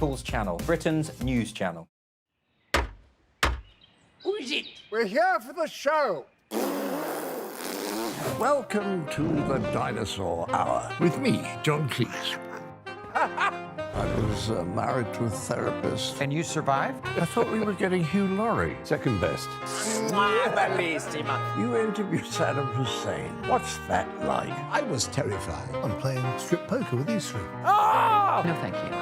People's Channel, Britain's news channel. Who is it? We're here for the show. Welcome to the Dinosaur Hour with me, John Cleese. I was married to a therapist. And you survived? I thought we were getting Hugh Laurie, second best. You interviewed Saddam Hussein. What's that like? I was terrified. I'm playing strip poker with these three. No, thank you.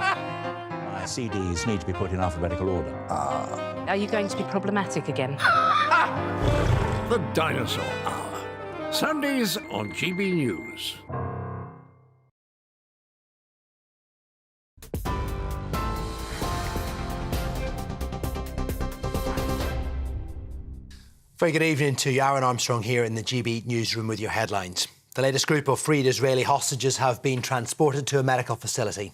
My CDs need to be put in alphabetical order. Are you going to be problematic again? The Dinosaur Hour. Sundays on GBNews. Very good evening to you. Aaron Armstrong here in the GB newsroom with your headlines. The latest group of freed Israeli hostages have been transported to a medical facility.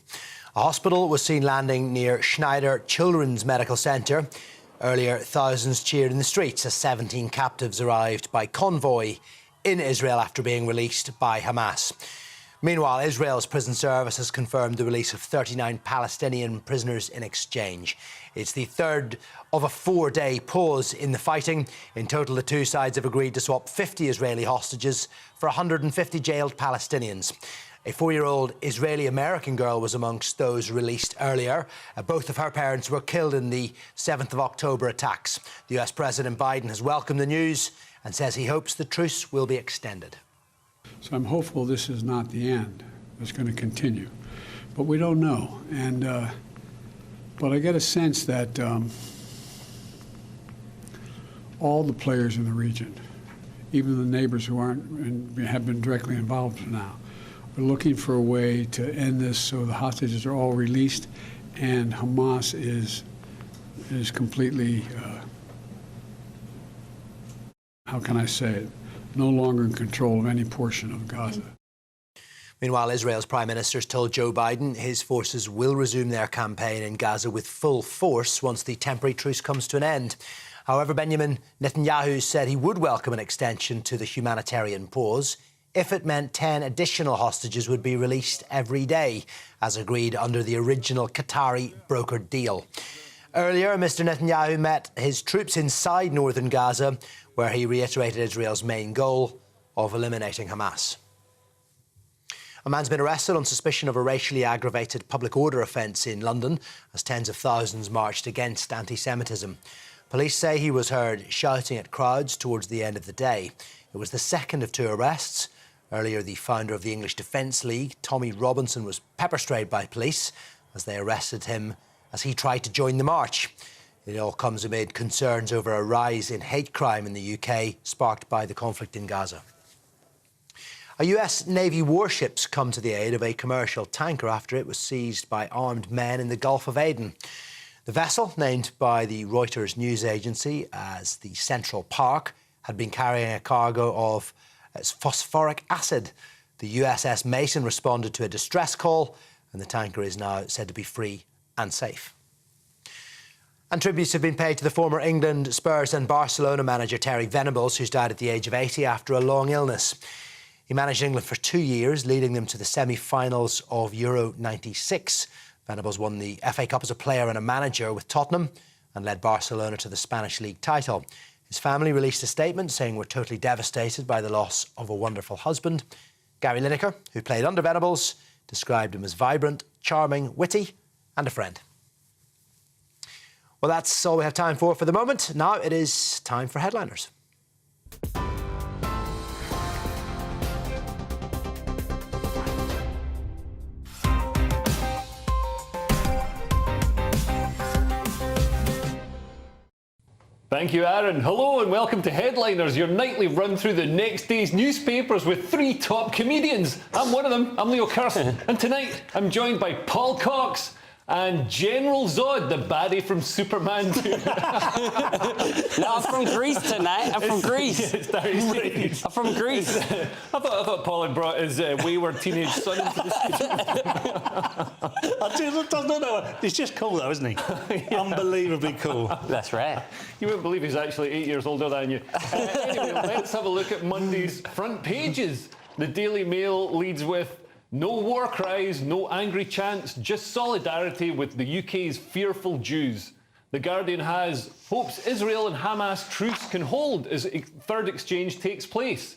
A hospital was seen landing near Schneider Children's Medical Centre. Earlier, thousands cheered in the streets as 17 captives arrived by convoy in Israel after being released by Hamas. Meanwhile, Israel's prison service has confirmed the release of 39 Palestinian prisoners in exchange. It's the third of a 4-day pause in the fighting. In total, the two sides have agreed to swap 50 Israeli hostages for 150 jailed Palestinians. A 4-year-old Israeli-American girl was amongst those released earlier. Both of her parents were killed in the 7th of October attacks. The US President Biden has welcomed the news and says he hopes the truce will be extended. So I'm hopeful this is not the end. It's going to continue. But we don't know. But I get a sense that all the players in the region, even the neighbors who aren't and have been directly involved now, are looking for a way to end this so the hostages are all released and Hamas is completely, how can I say it, no longer in control of any portion of Gaza. Meanwhile, Israel's Prime Minister has told Joe Biden his forces will resume their campaign in Gaza with full force once the temporary truce comes to an end. However, Benjamin Netanyahu said he would welcome an extension to the humanitarian pause if it meant 10 additional hostages would be released every day, as agreed under the original Qatari brokered deal. Earlier, Mr Netanyahu met his troops inside northern Gaza, where he reiterated Israel's main goal of eliminating Hamas. A man's been arrested on suspicion of a racially aggravated public order offence in London as tens of thousands marched against anti-Semitism. Police say he was heard shouting at crowds towards the end of the day. It was the second of two arrests. Earlier, the founder of the English Defence League, Tommy Robinson, was pepper-sprayed by police as they arrested him as he tried to join the march. It all comes amid concerns over a rise in hate crime in the UK, sparked by the conflict in Gaza. A US Navy warship's come to the aid of a commercial tanker after it was seized by armed men in the Gulf of Aden. The vessel, named by the Reuters news agency as the Central Park, had been carrying a cargo of phosphoric acid. The USS Mason responded to a distress call, and the tanker is now said to be free and safe. And tributes have been paid to the former England, Spurs and Barcelona manager Terry Venables, who's died at the age of 80 after a long illness. He managed England for 2 years, leading them to the semi-finals of Euro '96. Venables won the FA Cup as a player and a manager with Tottenham and led Barcelona to the Spanish league title. His family released a statement saying we're totally devastated by the loss of a wonderful husband. Gary Lineker, who played under Venables, described him as vibrant, charming, witty and a friend. Well, that's all we have time for the moment. Now it is time for Headliners. Thank you, Aaron. Hello and welcome to Headliners, your nightly run through the next day's newspapers with 3 top comedians. I'm one of them, I'm Leo Carson, and tonight I'm joined by Paul Cox and General Zod, the baddie from Superman 2. No, I'm from Greece tonight. I'm from Greece. I'm from Greece. I thought Paul had brought his wayward teenage son into the studio. No, he's just cool though, isn't he? Yeah. Unbelievably cool. That's right. You wouldn't believe he's actually 8 years older than you. Anyway, let's have a look at Monday's front pages. The Daily Mail leads with No war cries, no angry chants, just solidarity with the UK's fearful Jews. The Guardian has hopes Israel and Hamas truce can hold as third exchange takes place.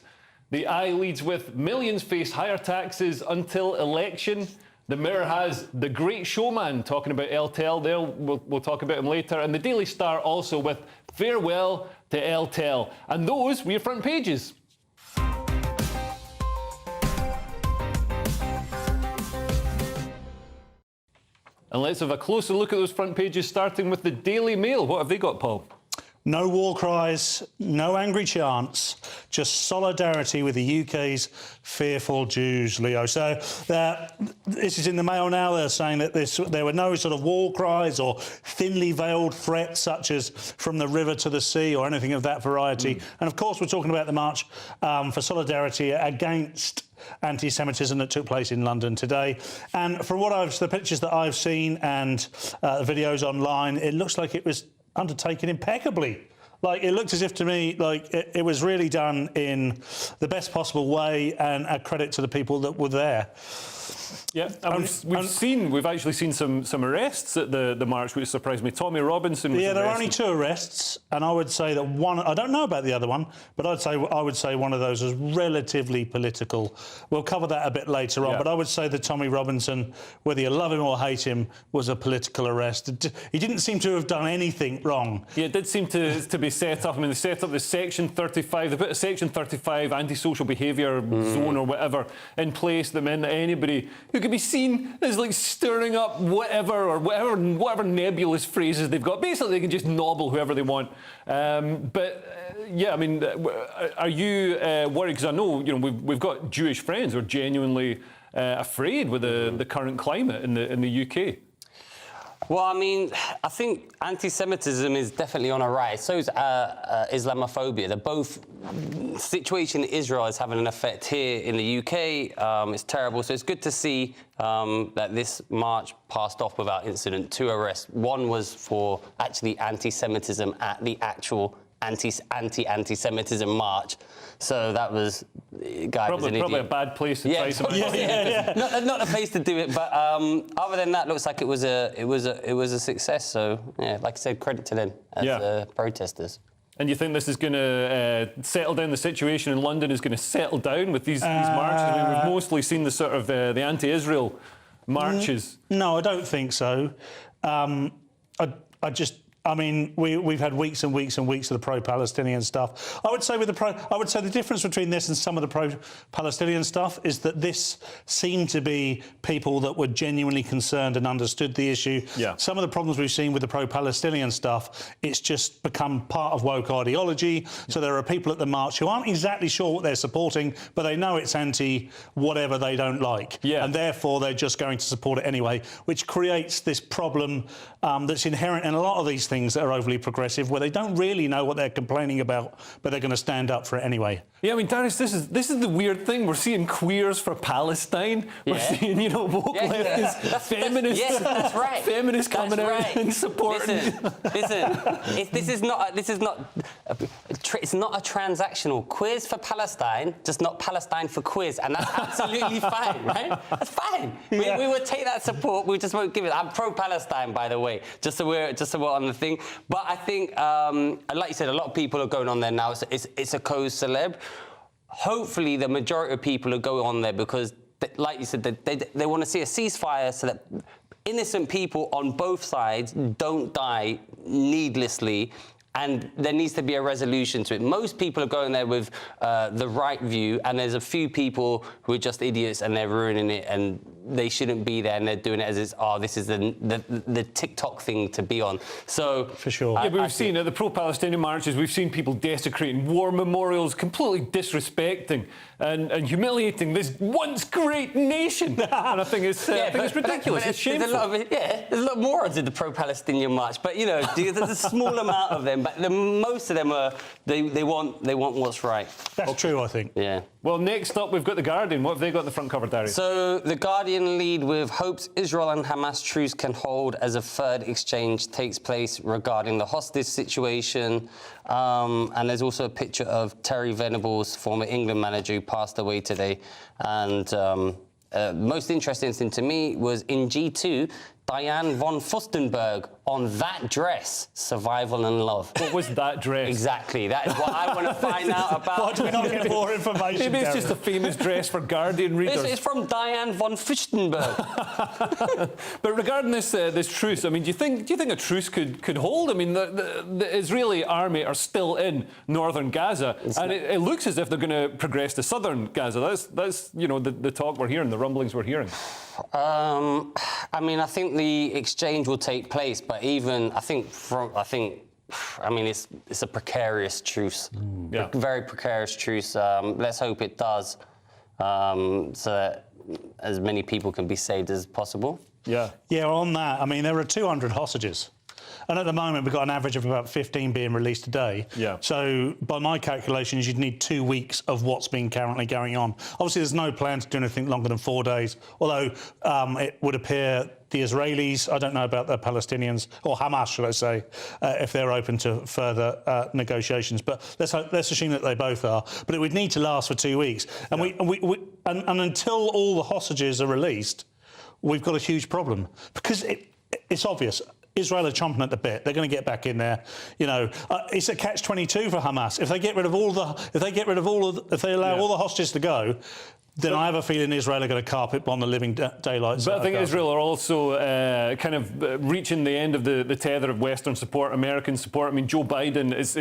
The Eye leads with millions face higher taxes until election. The Mirror has The Great Showman talking about El Tel there. We'll talk about him later. And the Daily Star also with Farewell to El Tel. And those were your front pages. And let's have a closer look at those front pages, starting with the Daily Mail. What have they got, Paul? No war cries, no angry chants, just solidarity with the UK's fearful Jews, Leo. So this is in the Mail now. They're saying that there were no sort of war cries or thinly veiled threats such as from the river to the sea or anything of that variety. And, of course, we're talking about the march for solidarity against anti-Semitism that took place in London today. And from the pictures that I've seen and the videos online, it looks like it was undertaken impeccably. Like, it looked as if to me like it was really done in the best possible way, and a credit to the people that were there. Yeah, and we've actually seen some arrests at the march, which surprised me. Tommy Robinson was there were only arrested. 2 arrests, and I would say that one, I don't know about the other one, but I would say one of those was relatively political. We'll cover that a bit later on, but I would say that Tommy Robinson, whether you love him or hate him, was a political arrest. He didn't seem to have done anything wrong. Yeah, it did seem to be set up. I mean, they set up the Section 35, they put a Section 35 antisocial behaviour zone or whatever in place that meant that anybody who could be seen as like stirring up whatever nebulous phrases they've got. Basically, they can just nobble whoever they want. Yeah, I mean, are you worried? Because I know, we've got Jewish friends who are genuinely afraid with the current climate in the UK. Well, I mean, I think anti-Semitism is definitely on a rise. So is Islamophobia. They're both... The situation in Israel is having an effect here in the UK. It's terrible. So it's good to see that this march passed off without incident. 2 arrests. One was for actually anti-Semitism at the actual anti-Semitism march. So that was... Probably a bad place to try something. Not a place to do it, but other than that, looks like it was a success. So yeah, like I said, credit to them as protesters. And you think this is going to settle down? The situation in London is going to settle down with these marches? I mean, we've mostly seen the sort of the anti-Israel marches. No, I don't think so. I mean, we've had weeks and weeks and weeks of the pro-Palestinian stuff. I would say the difference between this and some of the pro-Palestinian stuff is that this seemed to be people that were genuinely concerned and understood the issue. Yeah. Some of the problems we've seen with the pro-Palestinian stuff, it's just become part of woke ideology. So there are people at the march who aren't exactly sure what they're supporting, but they know it's anti-whatever they don't like. Yeah. And therefore they're just going to support it anyway, which creates this problem that's inherent in a lot of these things that are overly progressive, where they don't really know what they're complaining about, but they're going to stand up for it anyway. Yeah, I mean, Darius, this is the weird thing. We're seeing queers for Palestine. We're seeing, woke leftists, feminists. Yes, that's right. Feminists coming out and supporting. Listen. It's not a transactional. Queers for Palestine, just not Palestine for queers, and that's absolutely fine, right? That's fine. We would take that support. We just won't give it. I'm pro-Palestine, by the way, just so we're on the thing. But I think, like you said, a lot of people are going on there now. It's a co-celeb. Hopefully, the majority of people are going on there because, like you said, they want to see a ceasefire so that innocent people on both sides don't die needlessly. And there needs to be a resolution to it. Most people are going there with the right view, and there's a few people who are just idiots and they're ruining it, and they shouldn't be there, and they're doing it as this is the TikTok thing to be on. So for sure. But we've seen at the pro-Palestinian marches, we've seen people desecrating war memorials, completely disrespecting and humiliating this once great nation. And I think it's ridiculous. It's shameful. There's a lot more of the pro-Palestinian march, but there's a small amount of them. But most of them are they want what's right. That's true, I think. Yeah. Well, next up we've got The Guardian. What have they got on the front cover, Darius? So The Guardian lead with hopes Israel and Hamas truce can hold as a third exchange takes place regarding the hostage situation. And there's also a picture of Terry Venables, former England manager, who passed away today. And most interesting thing to me was in G2, Diane von Furstenberg on that dress, Survival and Love. What was that dress? Exactly, that is what I want to find out about. Why do we not get more information? Maybe it's just a famous dress for Guardian readers. It's from Diane von Furstenberg. But regarding this truce, I mean, do you think a truce could hold? I mean, the Israeli army are still in northern Gaza, and it looks as if they're going to progress to southern Gaza. That's you know the talk we're hearing, the rumblings we're hearing. I mean, I think the exchange will take place, but even I mean, it's a precarious truce, Yeah. very precarious truce. Let's hope it does, so that as many people can be saved as possible. Yeah. Yeah, on that, I mean, there are 200 hostages. And at the moment, we've got an average of about 15 being released a day. Yeah. So, by my calculations, you'd need 2 weeks of what's been currently going on. Obviously, there's no plan to do anything longer than 4 days, although it would appear the Israelis, I don't know about the Palestinians, or Hamas, should I say, if they're open to further negotiations. But let's assume that they both are. But it would need to last for 2 weeks. And, and until all the hostages are released, we've got a huge problem. Because it's obvious. Israel are chomping at the bit. They're going to get back in there. You know, it's a catch-22 for Hamas. If they get rid of if they allow all the hostages to go, then I have a feeling Israel are going to carpet bomb the living daylights. But I think Israel are also kind of reaching the end of the tether of Western support, American support. I mean, Joe Biden is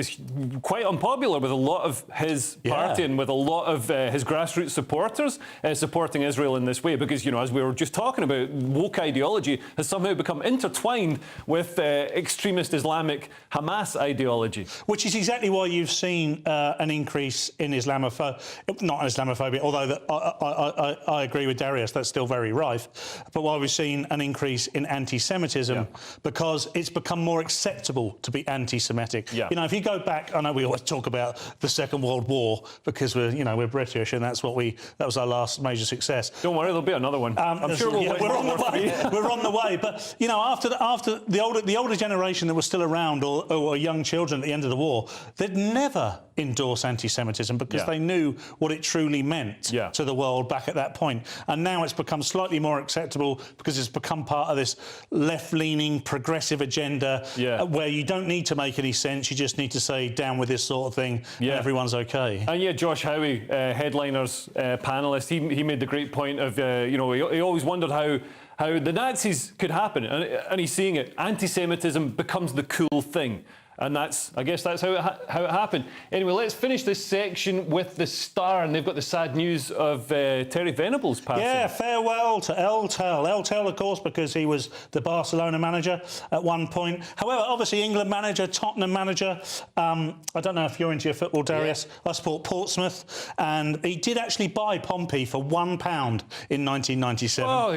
quite unpopular with a lot of his party and with a lot of his grassroots supporters supporting Israel in this way because, you know, as we were just talking about, woke ideology has somehow become intertwined with extremist Islamic Hamas ideology. Which is exactly why you've seen an increase in Islamophobia, although I agree with Darius, that's still very rife. But why we've seen an increase in anti-Semitism, because it's become more acceptable to be anti-Semitic. Yeah. You know, if you go back, I know we always talk about the Second World War because we're British and that was our last major success. Don't worry, there'll be another one. I'm sure we're on the way. We're on the way. But you know, after the older generation that was still around, or young children at the end of the war, they'd never endorse anti-Semitism because they knew what it truly meant to the world back at that point. And now it's become slightly more acceptable because it's become part of this left-leaning progressive agenda where you don't need to make any sense. You just need to say down with this sort of thing and everyone's OK. And Josh Howie, Headliners panellist, he made the great point of, you know, he always wondered how the Nazis could happen. And he's seeing it. Anti-Semitism becomes the cool thing. And I guess that's how it happened. Anyway, let's finish this section with the Star, and they've got the sad news of Terry Venables passing. Yeah, farewell to El Tel. El Tel, of course, because he was the Barcelona manager at one point. However, obviously England manager, Tottenham manager. I don't know if you're into your football, Darius. I support Portsmouth, and he did actually buy Pompey for £1 in 1997. Oh,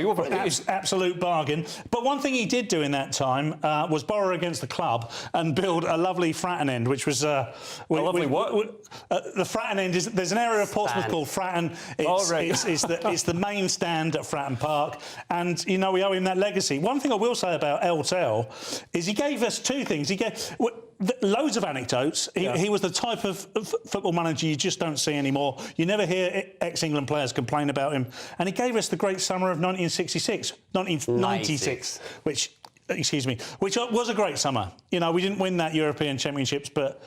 absolute bargain. But one thing he did do in that time was borrow against the club and build a lovely Fratton end, which was the Fratton end is there's an area of Portsmouth called Fratton. It's the main stand at Fratton Park, and you know we owe him that legacy. One thing I will say about El Tel is he gave us two things. He gave loads of anecdotes. He was the type of football manager you just don't see anymore. You never hear ex-England players complain about him. And he gave us the great summer of 1996, which was a great summer. You know, we didn't win that European Championships, but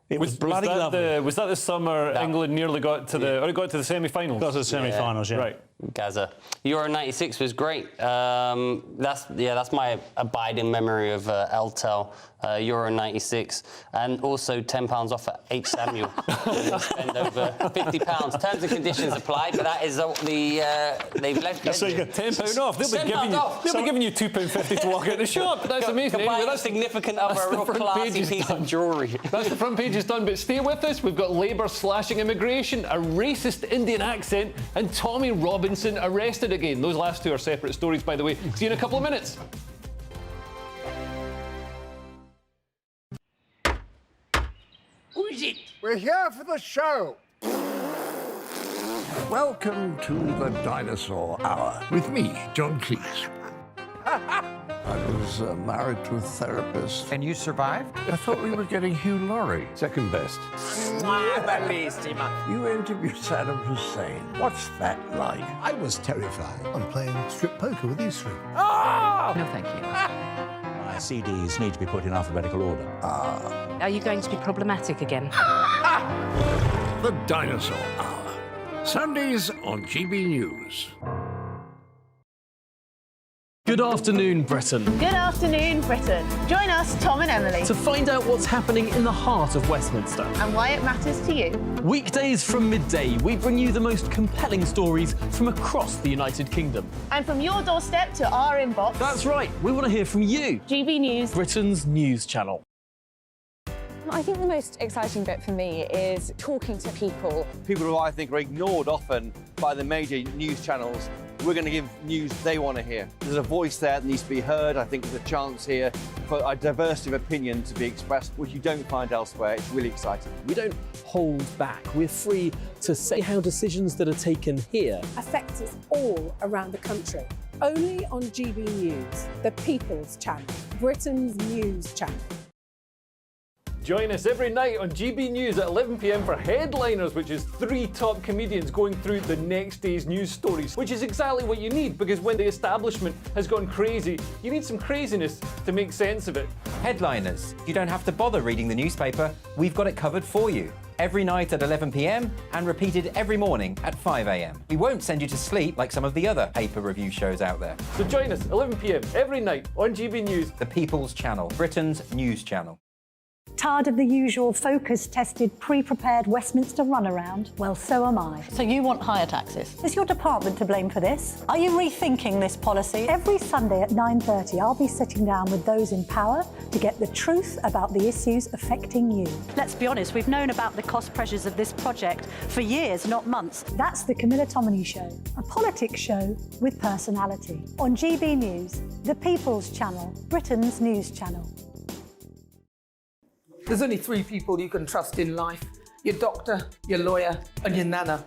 it was bloody lovely. Was that the summer England nearly got to the semi-finals? Got to the semi-finals, Right. Gaza. Euro 96 was great. That's my abiding memory of El Tel. Euro 96, and also £10 off at H. Samuel. Spend over £50. Terms and conditions apply, but that is they've left. So you got £10 off. They'll be giving you £2.50 to walk out the shop. That's amazing. Anyway, that's significant of a real classy piece of jewellery. That's the front page is done. But stay with us. We've got Labour slashing immigration, a racist Indian accent, and Tommy Robinson arrested again. Those last two are separate stories, by the way. See you in a couple of minutes. Who is it? We're here for the show. Welcome to the Dinosaur Hour with me, John Cleese. I I was married to a therapist. And you survived? I thought we were getting Hugh Laurie. Second best. You interviewed Saddam Hussein. What's that like? I was terrified. I'm playing strip poker with these three. No, thank you. My CDs need to be put in alphabetical order. Are you going to be problematic again? The Dinosaur Hour. Sundays on GB News. Good afternoon, Britain. Good afternoon, Britain. Join us, Tom and Emily, To find out what's happening in the heart of Westminster. and why it matters to you. Weekdays from midday, we bring you the most compelling stories from across the United Kingdom. And from your doorstep to our inbox, That's right, we want to hear from you, GB News. Britain's news channel. I think the most exciting bit for me is talking to people. People who I think are ignored often by the major news channels. We're going to give news they want to hear. There's a voice there that needs to be heard. I think there's a chance here for a diversity of opinion to be expressed, which you don't find elsewhere. It's really exciting. We don't hold back. We're free to say how decisions that are taken here Affects us all around the country. Only on GB News, the People's Channel, Britain's news channel. Join us every night on GB News at 11 p.m. for Headliners, which is 3 top comedians going through the next day's news stories, which is exactly what you need, because when the establishment has gone crazy, you need some craziness to make sense of it. Headliners. You don't have to bother reading the newspaper. We've got it covered for you. Every night at 11 p.m. and repeated every morning at 5 a.m. We won't send you to sleep like some of the other paper review shows out there. So join us 11 p.m. every night on GB News. The People's Channel, Britain's news channel. Tired of the usual focus-tested, pre-prepared Westminster runaround? Well, so am I. So you want higher taxes? Is your department to blame for this? Are you rethinking this policy? Every Sunday at 9:30, I'll be sitting down with those in power to get the truth about the issues affecting you. Let's be honest, we've known about the cost pressures of this project for years, not months. That's the Camilla Tominey Show, a politics show with personality. On GB News, the People's Channel, Britain's news channel. There's only 3 people you can trust in life. Your doctor, your lawyer, and your nana.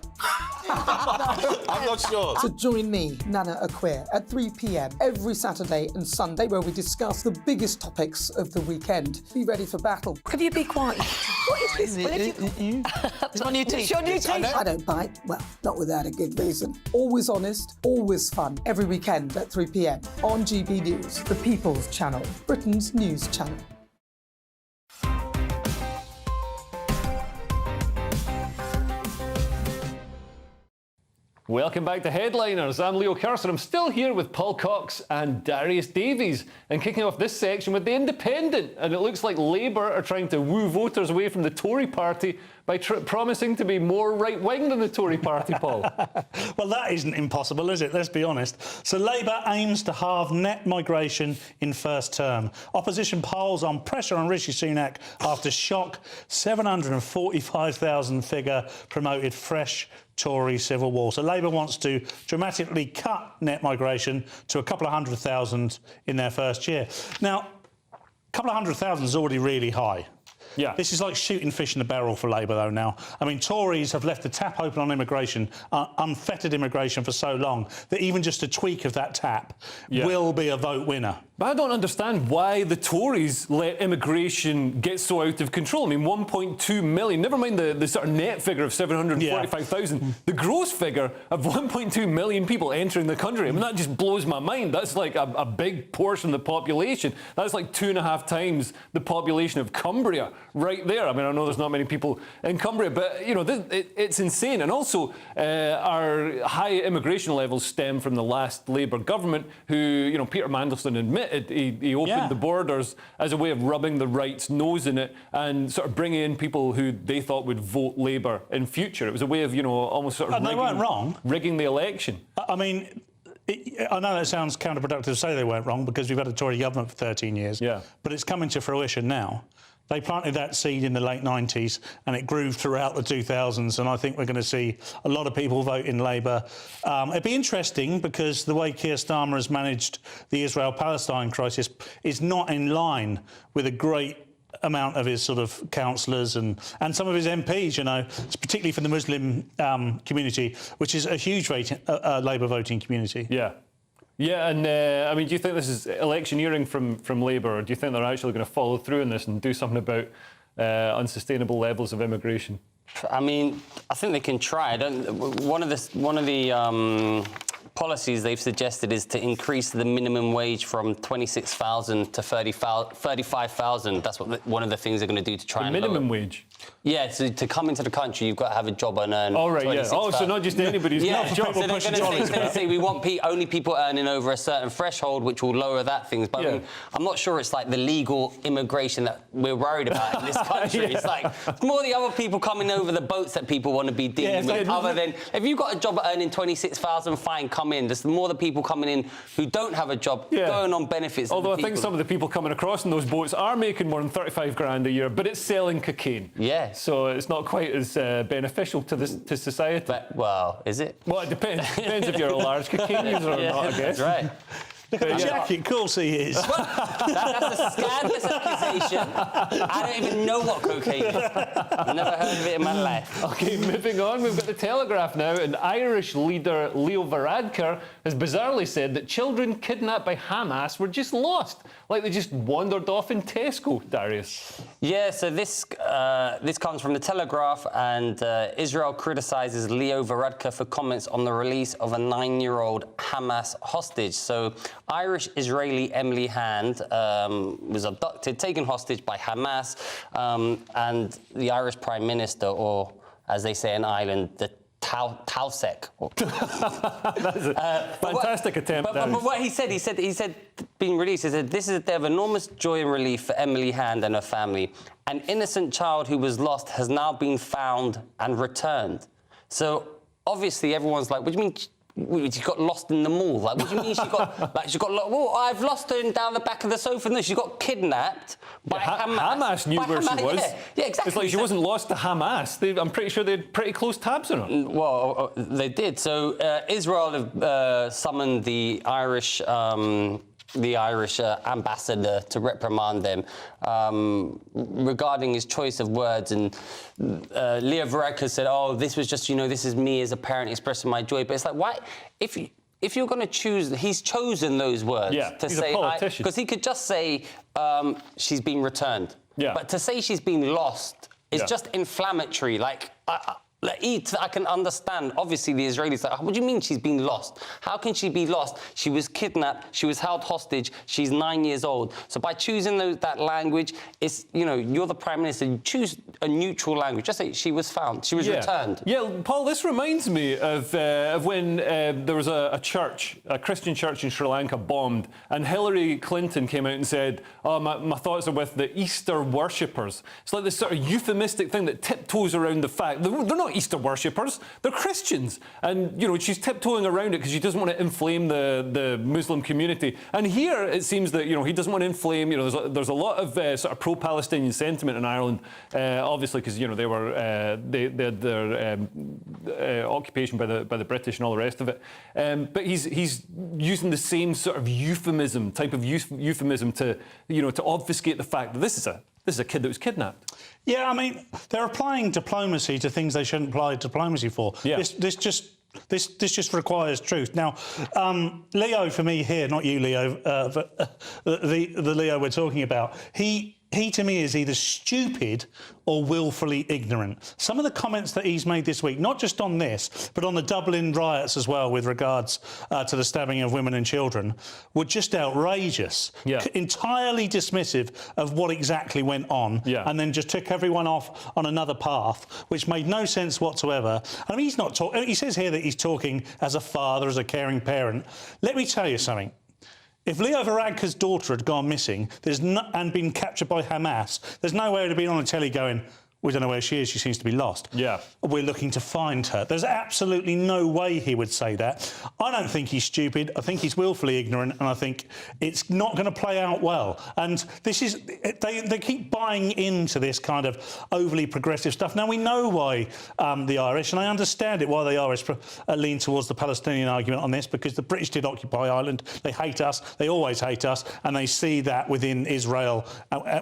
I'm not sure. So join me, Nana Aquare, at 3 p.m. every Saturday and Sunday, where we discuss the biggest topics of the weekend. Be ready for battle. Could you be quiet? What is this? It's my new teeth. It's your new teeth. I don't bite. Well, not without a good reason. Always honest, always fun. Every weekend at 3 p.m. on GB News, the People's Channel, Britain's news channel. Welcome back to Headliners. I'm Leo Carson. I'm still here with Paul Cox and Darius Davies, and kicking off this section with The Independent. And it looks like Labour are trying to woo voters away from the Tory party by promising to be more right-wing than the Tory party, Paul. Well, that isn't impossible, is it? Let's be honest. So Labour aims to halve net migration in first term. Opposition polls on pressure on Rishi Sunak after shock 745,000 figure promoted fresh Tory civil war. So Labour wants to dramatically cut net migration to a couple of 100,000 in their first year. Now, a couple of 100,000 is already really high. Yeah. This is like shooting fish in a barrel for Labour, though, now. I mean, Tories have left the tap open on immigration, unfettered immigration for so long, that even just a tweak of that tap will be a vote winner. But I don't understand why the Tories let immigration get so out of control. I mean, 1.2 million, never mind the sort of net figure of 745,000, the gross figure of 1.2 million people entering the country. I mean, that just blows my mind. That's like a big portion of the population. That's like 2.5 times the population of Cumbria right there. I mean, I know there's not many people in Cumbria, but, you know, it's insane. And also, our high immigration levels stem from the last Labour government, who, you know, Peter Mandelson admitted he opened the borders as a way of rubbing the right's nose in it and sort of bringing in people who they thought would vote Labour in future. It was a way of, you know, almost sort of rigging the election. I mean, I know that sounds counterproductive to say they weren't wrong, because we've had a Tory government for 13 years. Yeah. But it's coming to fruition now. They planted that seed in the late 90s and it grew throughout the 2000s, and I think we're going to see a lot of people vote in Labour. It'd be interesting, because the way Keir Starmer has managed the Israel-Palestine crisis is not in line with a great amount of his sort of councillors and some of his MPs, you know, particularly from the Muslim community, which is a huge Labour voting community. Yeah. Yeah, and I mean, do you think this is electioneering from Labour, or do you think they're actually going to follow through on this and do something about unsustainable levels of immigration? I mean, I think they can try. One of the policies they've suggested is to increase the minimum wage from 26,000 to 35,000. That's what one of the things they're going to do to try and minimum wage. Yeah, so to come into the country, you've got to have a job and earn. Oh, right, yeah. Oh, so not just anybody's job. So they're going to say we want only people earning over a certain threshold, which will lower that things. But I mean, I'm not sure it's like the legal immigration that we're worried about in this country. It's like it's more the other people coming over the boats that people want to be dealing with. Other than if you've got a job earning 26,000, fine, come in. There's more the people coming in who don't have a job going on benefits. Although I think some of the people coming across in those boats are making more than 35 grand a year, but it's selling cocaine. Yeah. So it's not quite as beneficial to society. But, well, is it? Well, it depends. Depends if you're a large cocaine user or not, I guess. That's right. Look at the jacket, of course he is. That's a scandalous accusation. I don't even know what cocaine is. I've never heard of it in my life. OK, moving on, we've got the Telegraph now, and Irish leader Leo Varadkar has bizarrely said that children kidnapped by Hamas were just lost, like they just wandered off in Tesco, Darius. Yeah, so this comes from the Telegraph, and Israel criticises Leo Varadkar for comments on the release of a 9-year-old Hamas hostage. So Irish-Israeli Emily Hand was abducted, taken hostage by Hamas, and the Irish Prime Minister, or as they say in Ireland, the Tausek. That's a fantastic attempt. But what he said, being released, he said, this is a day of enormous joy and relief for Emily Hand and her family. An innocent child who was lost has now been found and returned. So obviously everyone's like, what do you mean? She got lost in the mall. Like, what do you mean she got? Well, I've lost her down the back of the sofa. No, she got kidnapped by Hamas. Hamas knew where she was. Yeah, exactly. It's like she wasn't lost to Hamas. I'm pretty sure they had pretty close tabs on her. Well, they did. So Israel have summoned the Irish ambassador to reprimand them regarding his choice of words. And Leo Varadkar said, "Oh, this was just, this is me as a parent expressing my joy." But it's like, why? If you're going to choose, he's chosen those words to he's say, a politician. because he could just say she's been returned. Yeah. But to say she's been lost is just inflammatory. Like. I can understand, obviously, the Israelis. Like, what do you mean she's been lost? How can she be lost? She was kidnapped. She was held hostage. She's 9 years old. So by choosing that language, it's, you're the Prime Minister. You choose a neutral language. Just say she was found. She was returned. Yeah, Paul, this reminds me of when there was a Christian church in Sri Lanka bombed, and Hillary Clinton came out and said, "Oh, my thoughts are with the Easter worshippers." It's like this sort of euphemistic thing that tiptoes around the fact they're not Easter worshippers, they're Christians. And, she's tiptoeing around it because she doesn't want to inflame the Muslim community. And here it seems that, he doesn't want to inflame, there's a lot of sort of pro-Palestinian sentiment in Ireland, obviously, because, they had their occupation by the British and all the rest of it. But he's using the same sort of euphemism to, to obfuscate the fact that this is a kid that was kidnapped. Yeah, I mean, they're applying diplomacy to things they shouldn't apply diplomacy for. Yeah. This just requires truth. Now, Leo, for me here, not you, Leo, but the Leo we're talking about, he to me is either stupid or willfully ignorant. Some of the comments that he's made this week, not just on this, but on the Dublin riots as well with regards to the stabbing of women and children, were just outrageous. Yeah. Entirely dismissive of what exactly went on, and then just took everyone off on another path, which made no sense whatsoever. I mean, he's not talking. He says here that he's talking as a father, as a caring parent. Let me tell you something. If Leo Varadkar's daughter had gone missing and been captured by Hamas, there's no way to be on the telly going, "We don't know where she is, she seems to be lost. Yeah. We're looking to find her." There's absolutely no way he would say that. I don't think he's stupid. I think he's willfully ignorant, and I think it's not going to play out well. And this is... They keep buying into this kind of overly progressive stuff. Now, we know why the Irish, and I understand it, why the Irish lean towards the Palestinian argument on this, because the British did occupy Ireland. They hate us. They always hate us, and they see that within Israel,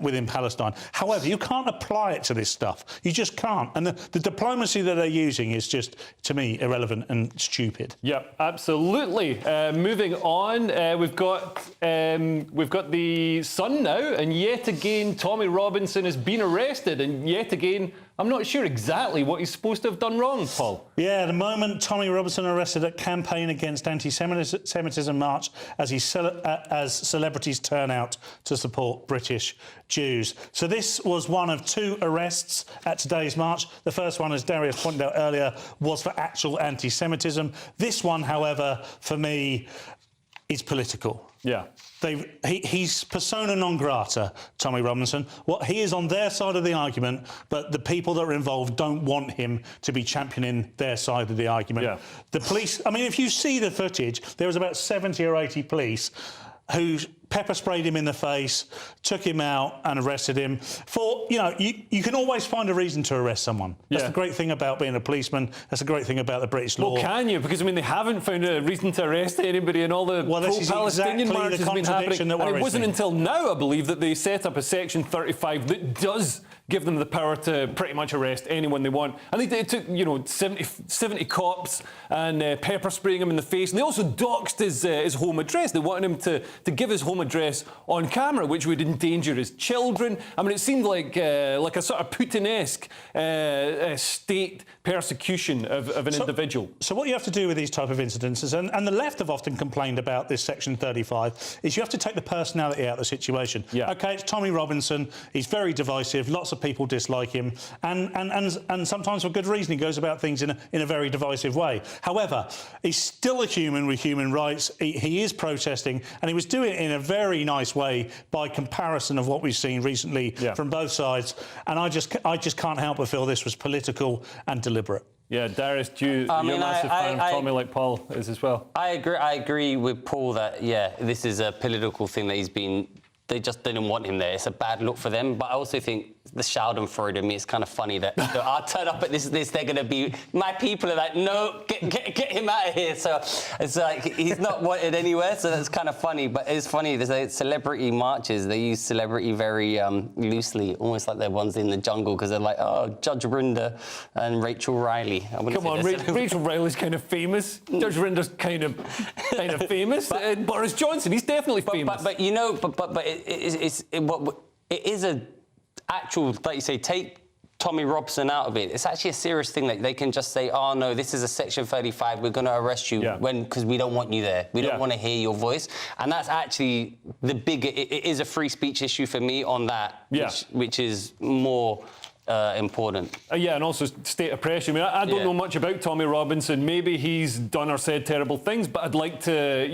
within Palestine. However, you can't apply it to this stuff. stuff. You just can't. And the diplomacy that they're using is just, to me, irrelevant and stupid. Yep, absolutely. Moving on, we've got the Sun now, and yet again Tommy Robinson has been arrested, and yet again I'm not sure exactly what he's supposed to have done wrong, Paul. Yeah, at the moment, Tommy Robinson arrested at campaign against anti-Semitism march as celebrities turn out to support British Jews. So this was one of 2 arrests at today's march. The first one, as Darius pointed out earlier, was for actual anti-Semitism. This one, however, for me, is political. Yeah. He's persona non grata, Tommy Robinson. He is on their side of the argument, but the people that are involved don't want him to be championing their side of the argument. Yeah. The police, I mean, if you see the footage, there was about 70 or 80 police who pepper sprayed him in the face, took him out and arrested him for, you can always find a reason to arrest someone. That's the great thing about being a policeman. That's a great thing about the British law. Well, can you? Because, I mean, they haven't found a reason to arrest anybody in all the pro-Palestinian marches has been happening. And it wasn't until now, I believe, that they set up a Section 35 that does give them the power to pretty much arrest anyone they want. I think they took, 70 cops and pepper spraying him in the face. And they also doxed his home address. They wanted him to give his home address on camera, which would endanger his children. I mean, it seemed like a sort of Putin-esque state persecution of an individual. So what you have to do with these type of incidences, and the left have often complained about this Section 35, is you have to take the personality out of the situation. Yeah. OK, it's Tommy Robinson. He's very divisive. Lots of people dislike him. And sometimes for good reason. He goes about things in a very divisive way. However, he's still a human with human rights. He is protesting, and he was doing it in a very nice way by comparison of what we've seen recently from both sides. And I just can't help but feel this was political and deliberate. Yeah, Darius, you're a massive fan of Tommy, like Paul is as well. I agree with Paul that, this is a political thing that they just didn't want him there. It's a bad look for them. But I also think the Schadenfreude, it's kind of funny that I'll turn up at this, they're going to be... My people are like, no, get him out of here. So it's like, he's not wanted anywhere, so that's kind of funny. But it's funny, there's celebrity marches. They use celebrity very loosely, almost like they're ones in the jungle, because they're like, oh, Judge Rinder and Rachel Riley. Come on, Rachel Riley's kind of famous. Judge Rinder's kind of famous. Boris Johnson, he's definitely famous. But it is a actual, like you say, take Tommy Robinson out of it. It's actually a serious thing that they can just say, oh no, this is a Section 35, we're going to arrest you because we don't want you there. We don't want to hear your voice. And that's actually the bigger, it is a free speech issue for me on that, which is more important. And also state oppression. I mean, I don't know much about Tommy Robinson. Maybe he's done or said terrible things, but I'd like to,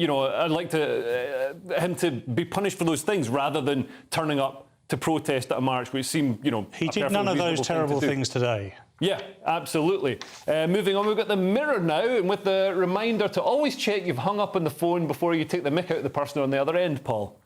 him to be punished for those things rather than turning up to protest at a march, which seemed, he did none of those terrible things today. Yeah, absolutely. Moving on, we've got the Mirror now, and with the reminder to always check you've hung up on the phone before you take the mick out of the person on the other end, Paul.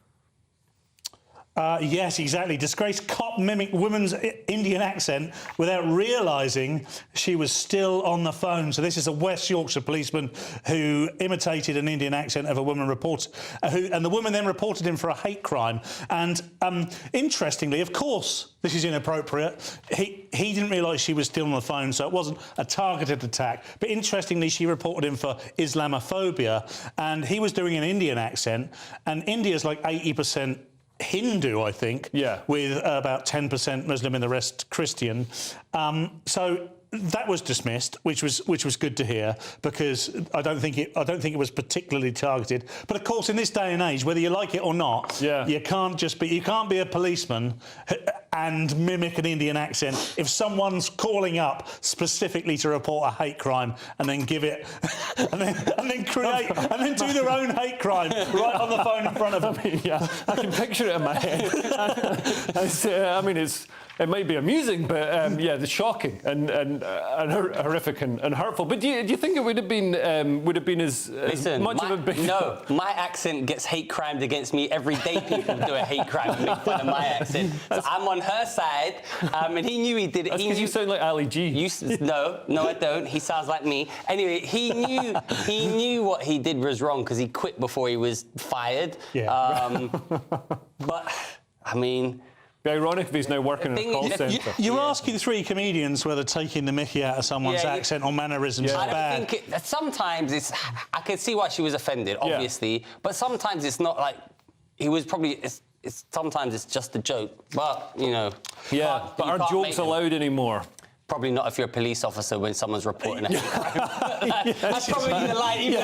Yes, exactly. Disgraced cop mimicked woman's Indian accent without realising she was still on the phone. So this is a West Yorkshire policeman who imitated an Indian accent of a woman and the woman then reported him for a hate crime. And interestingly, of course, this is inappropriate. He didn't realise she was still on the phone, so it wasn't a targeted attack. But interestingly, she reported him for Islamophobia, and he was doing an Indian accent, and India's like 80% Hindu, I think, with about 10% Muslim and the rest Christian. So that was dismissed, which was good to hear, because I don't think it was particularly targeted. But of course, in this day and age, whether you like it or not, you can't be a policeman and mimic an Indian accent if someone's calling up specifically to report a hate crime and then give it and then do their own hate crime right on the phone in front of them. I can picture it in my head. It might be amusing, but it's shocking and horrific and hurtful. But do you think it would have been as much of a big... No, my accent gets hate crimed against me every day. People do a hate crime and make fun of my accent. So I'm on her side, and he knew he did it. That's because you sound like Ali G. No, I don't. He sounds like me. Anyway, he knew what he did was wrong because he quit before he was fired. Yeah. But I mean, Be ironic if he's now working in a call centre. You're asking three comedians whether taking the mickey out of someone's accent or mannerisms is I bad. don't think sometimes it's. I can see why she was offended, obviously, but sometimes it's not like he was probably. Sometimes it's just a joke, but you know. Yeah, but are jokes allowed anymore? Probably not if you're a police officer when someone's reporting a hate crime. That's probably the line.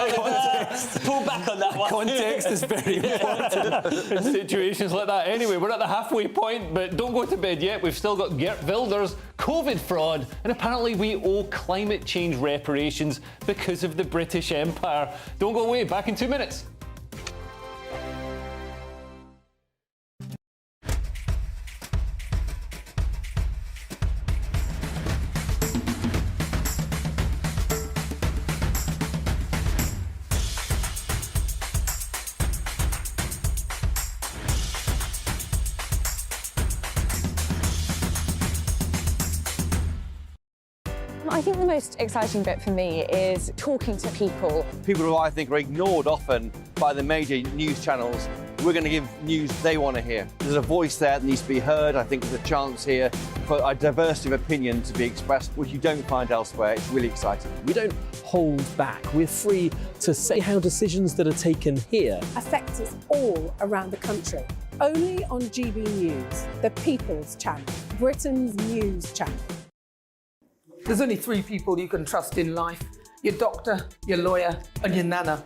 Pull back on that one. Context is very important in situations like that. Anyway, we're at the halfway point, but don't go to bed yet. We've still got Geert Wilders, COVID fraud, and apparently we owe climate change reparations because of the British Empire. Don't go away. Back in 2 minutes. I think the most exciting bit for me is talking to people. People who I think are ignored often by the major news channels. We're going to give news they want to hear. There's a voice there that needs to be heard. I think there's a chance here for a diversity of opinion to be expressed, which you don't find elsewhere. It's really exciting. We don't hold back. We're free to say how decisions that are taken here affect us all around the country. Only on GB News, the People's Channel, Britain's news channel. There's only three people you can trust in life. Your doctor, your lawyer, and your nana.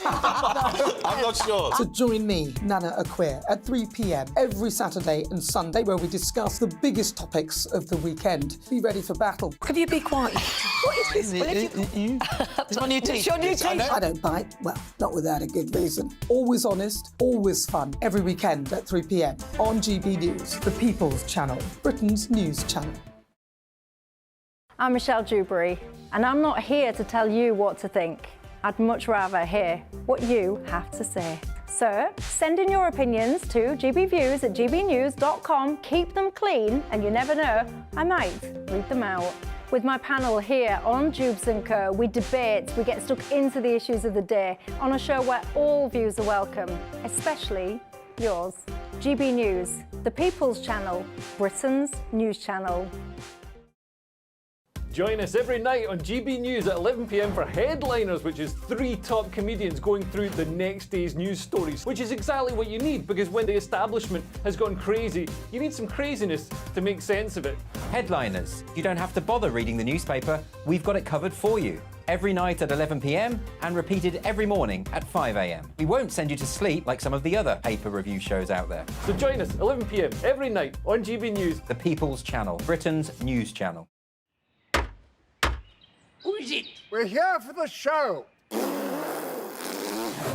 I'm not sure. So join me, Nana Aquare, at 3 p.m. every Saturday and Sunday, where we discuss the biggest topics of the weekend. Be ready for battle. Could you be quiet? What is this? It's my new teeth. It's your new teeth. I don't bite. Well, not without a good reason. Always honest, always fun. Every weekend at 3 p.m. on GB News, the People's Channel, Britain's news channel. I'm Michelle Dewberry, and I'm not here to tell you what to think. I'd much rather hear what you have to say. So, send in your opinions to gbviews@gbnews.com. Keep them clean, and you never know, I might read them out. With my panel here on Jubes & Co, we debate, we get stuck into the issues of the day on a show where all views are welcome, especially yours. GB News, the People's Channel, Britain's news channel. Join us every night on GB News at 11 p.m. for Headliners, which is 3 top comedians going through the next day's news stories, which is exactly what you need, because when the establishment has gone crazy, you need some craziness to make sense of it. Headliners. You don't have to bother reading the newspaper. We've got it covered for you. Every night at 11 p.m. and repeated every morning at 5 a.m. We won't send you to sleep like some of the other paper review shows out there. So join us 11 p.m. every night on GB News, the People's Channel, Britain's news channel. Who is it? We're here for the show.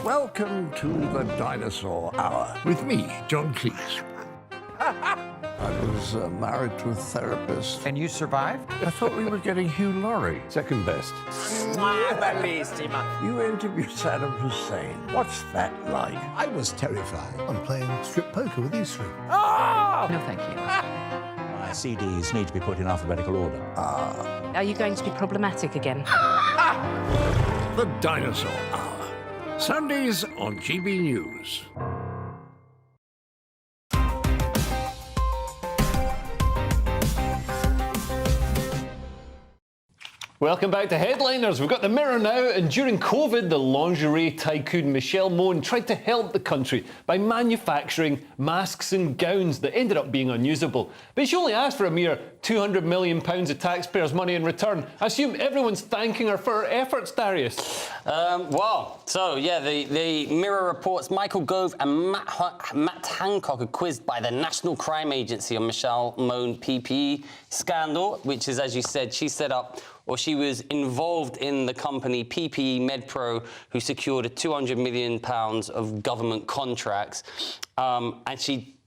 Welcome to the Dinosaur Hour with me, John Cleese. I was married to a therapist. And you survived? I thought we were getting Hugh Laurie, second best. You interviewed Saddam Hussein. What's that like? I was terrified. I'm playing strip poker with these three. Oh! No, thank you. My CDs need to be put in alphabetical order. Are you going to be problematic again? The Dinosaur Hour. Sundays on GB News. Welcome back to Headliners. We've got the Mirror now, and during COVID, the lingerie tycoon Michelle Mone tried to help the country by manufacturing masks and gowns that ended up being unusable. But she only asked for a mere £200 million of taxpayers' money in return. I assume everyone's thanking her for her efforts, Darius. The Mirror reports Michael Gove and Matt Hancock are quizzed by the National Crime Agency on Michelle Mone PPE scandal, which is, as you said, she set up, or she was involved in the company PPE MedPro, who secured £200 million of government contracts. And she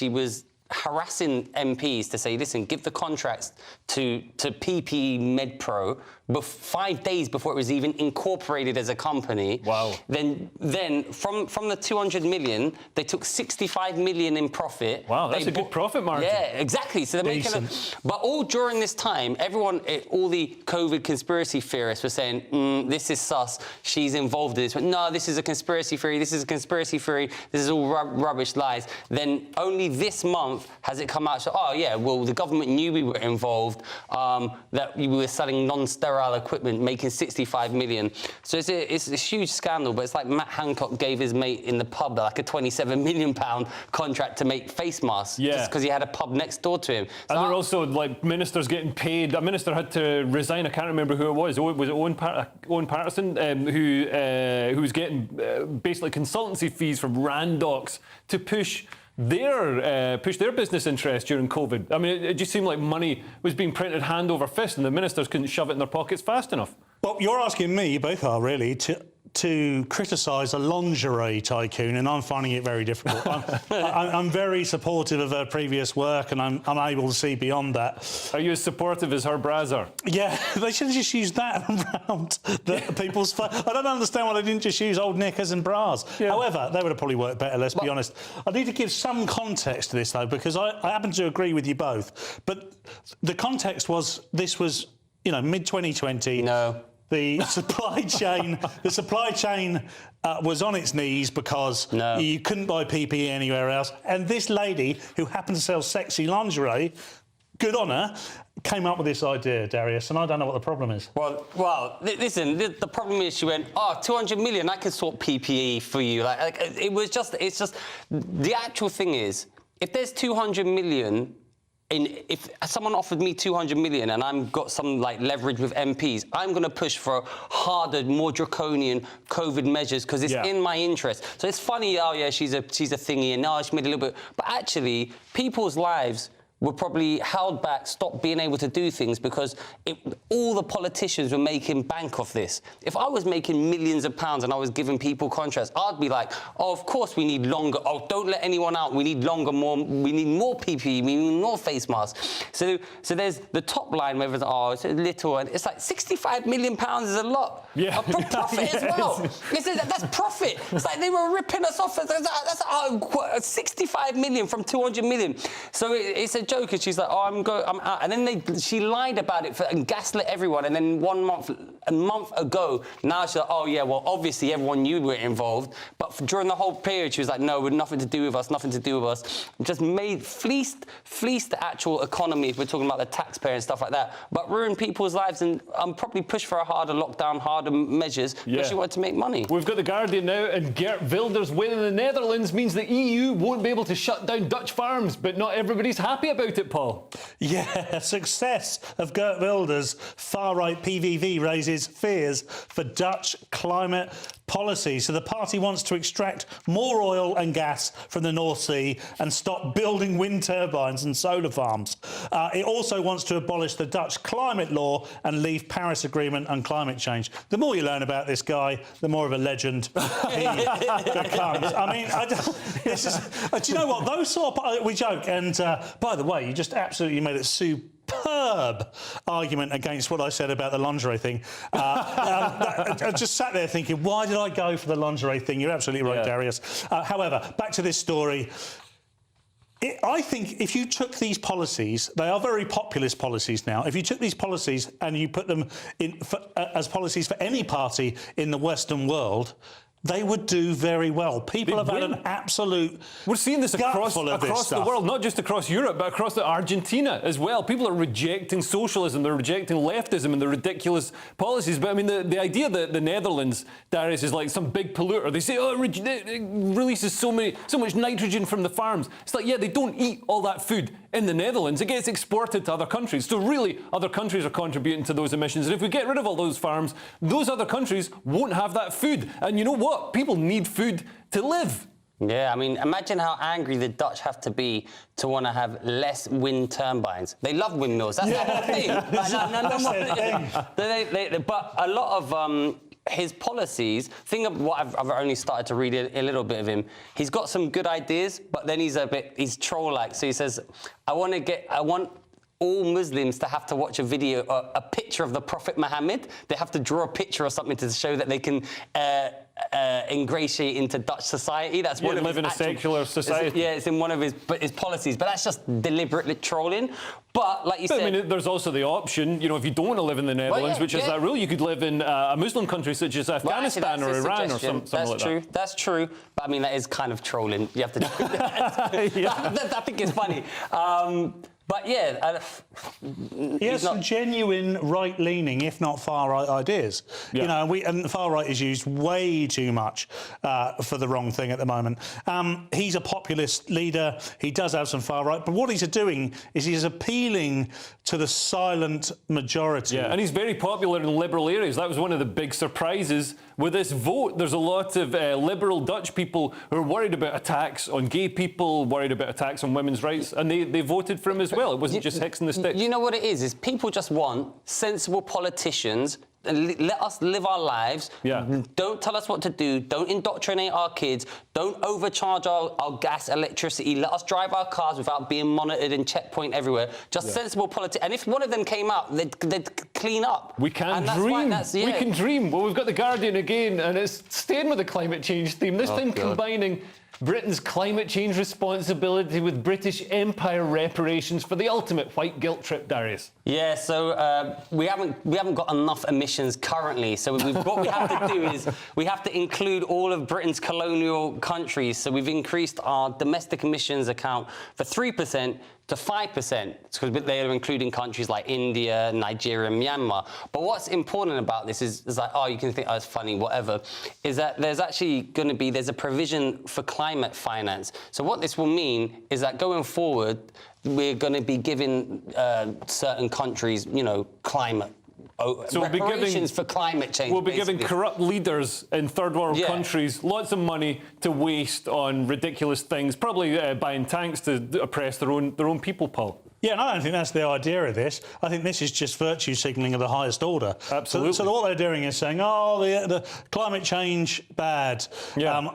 was harassing MPs to say, listen, give the contracts to PPE MedPro 5 days before it was even incorporated as a company. Wow. Then from the 200 million, they took 65 million in profit. Wow, that's a good profit margin. Yeah, exactly. So they're making but all during this time, all the COVID conspiracy theorists were saying, this is sus, she's involved in this. But no, this is a conspiracy theory, this is a conspiracy theory, this is all rubbish lies. Then only this month has it come out, so, oh yeah, well, the government knew we were involved, that we were selling non-sterile equipment, making 65 million. So it's a huge scandal, but it's like Matt Hancock gave his mate in the pub like a £27 million contract to make face masks, just because he had a pub next door to him. So and there are also like ministers getting paid. A minister had to resign. I can't remember who it was. Was it Owen Patterson, who was getting basically consultancy fees from Randox to push their business interests during COVID. I mean, it just seemed like money was being printed hand over fist, and the ministers couldn't shove it in their pockets fast enough. Well, you're asking me, you both are really, to criticise a lingerie tycoon, and I'm finding it very difficult. I'm very supportive of her previous work, and I'm able to see beyond that. Are you as supportive as her bras are? Yeah, they should have just used that around people's face. I don't understand why they didn't just use old knickers and bras. Yeah. However, they would have probably worked better, let's be honest. I need to give some context to this, though, because I happen to agree with you both. But the context was, this was, mid-2020. No. The supply chain, was on its knees because you couldn't buy PPE anywhere else. And this lady, who happened to sell sexy lingerie, good on her, came up with this idea, Darius, and I don't know what the problem is. Well, listen, the problem is she went, 200 million, I can sort PPE for you. It's just, the actual thing is, if there's 200 million, if someone offered me 200 million and I've got some leverage with MPs, I'm going to push for harder, more draconian COVID measures because it's in my interest. So it's funny, oh yeah, she's a thingy, and now she made a little bit, but actually, people's lives were probably held back, stopped being able to do things because all the politicians were making bank off this. If I was making millions of pounds and I was giving people contracts, I'd be like, oh, of course we need longer. Oh, don't let anyone out. We need longer, we need more PPE, we need more face masks. So there's the top line, whether it's a little, and it's like 65 million pounds is a lot. Yeah. Profit as well. That's profit. It's like they were ripping us off. That's 65 million from 200 million. So it's a joke, and she's like, oh, I'm out. And then she lied about it and gaslit everyone. And then a month ago, now she's like, oh yeah, well, obviously everyone knew we were involved. But during the whole period, she was like, no, we're nothing to do with us, nothing to do with us. Just fleeced the actual economy, if we're talking about the taxpayer and stuff like that, but ruined people's lives and probably pushed for a harder lockdown, harder measures, because she wanted to make money. We've got The Guardian now, and Geert Wilders' win in the Netherlands means the EU won't be able to shut down Dutch farms, but not everybody's happy about it, Paul. Yeah, success of Geert Wilders' far-right PVV raises fears for Dutch climate policy. So the party wants to extract more oil and gas from the North Sea and stop building wind turbines and solar farms. It also wants to abolish the Dutch climate law and leave Paris Agreement on climate change. The more you learn about this guy, the more of a legend he becomes. I mean, do you know what? Those sort of... We joke, and by the way, you just absolutely made it superb argument against what I said about the lingerie thing. I just sat there thinking, why did I go for the lingerie thing? You're absolutely right, Darius. However, back to this story. I think if you took these policies, they are very populist policies now. If you took these policies and you put them in as policies for any party in the Western world, they would do very well. People have had an absolute... We're seeing this across the world, not just across Europe, but across Argentina as well. People are rejecting socialism, they're rejecting leftism and the ridiculous policies. But I mean, the idea that the Netherlands, Darius, is like some big polluter. They say, oh, it releases so much nitrogen from the farms. It's like, yeah, they don't eat all that food in the Netherlands. It gets exported to other countries. So really, other countries are contributing to those emissions. And if we get rid of all those farms, those other countries won't have that food. And you know what? People need food to live. Yeah, I mean, imagine how angry the Dutch have to be to want to have less wind turbines. They love windmills. That's their whole thing. But a lot of his policies, think of what I've only started to read a little bit of him. He's got some good ideas, but then he's troll-like. So he says, I want all Muslims to have to watch a video, a picture of the Prophet Muhammad. They have to draw a picture or something to show that they can ingratiate into Dutch society. That's one of live in a secular society. Yeah, it's in one of his policies. But that's just deliberately trolling. But like you said, I mean, there's also the option, you know, if you don't want to live in the Netherlands, which is that rule, you could live in a Muslim country such as Afghanistan or Iran or something like that. That's true. But I mean, that is kind of trolling. You have to. I think it's funny. But yeah, he has some genuine right-leaning, if not far-right ideas. You know, and the far-right is used way too much for the wrong thing at the moment. He's a populist leader. He does have some far-right, but what he's doing is he's appealing to the silent majority. Yeah, and he's very popular in liberal areas. That was one of the big surprises with this vote. There's a lot of liberal Dutch people who are worried about attacks on gay people, worried about attacks on women's rights, and they voted for him as well. It wasn't just Hicks and the Sticks. You know what it is people just want sensible politicians. Let us live our lives. Don't tell us what to do. Don't indoctrinate our kids. Don't overcharge our gas, electricity. Let us drive our cars without being monitored and checkpoint everywhere. Just sensible politics. And if one of them came out, they'd clean up. We can dream. We can dream. Well, we've got The Guardian again, and it's staying with the climate change theme. This time combining Britain's climate change responsibility with British Empire reparations for the ultimate white guilt trip, Darius. Yeah, so we haven't got enough emissions currently. So what we have to do is we have to include all of Britain's colonial countries. So we've increased our domestic emissions account for 3% to 5%, because they are including countries like India, Nigeria, and Myanmar. But what's important about this is like, oh, you can think, oh, it's funny, whatever, is that there's actually going to be, there's a provision for climate finance. So what this will mean is that going forward, we're going to be giving certain countries, you know, climate. So reparations for climate change. We'll be giving corrupt leaders in third world countries lots of money to waste on ridiculous things, probably buying tanks to oppress their own people, Paul. Yeah, and I don't think that's the idea of this. I think this is just virtue signalling of the highest order. Absolutely. So what they're doing is saying, oh, the climate change, bad.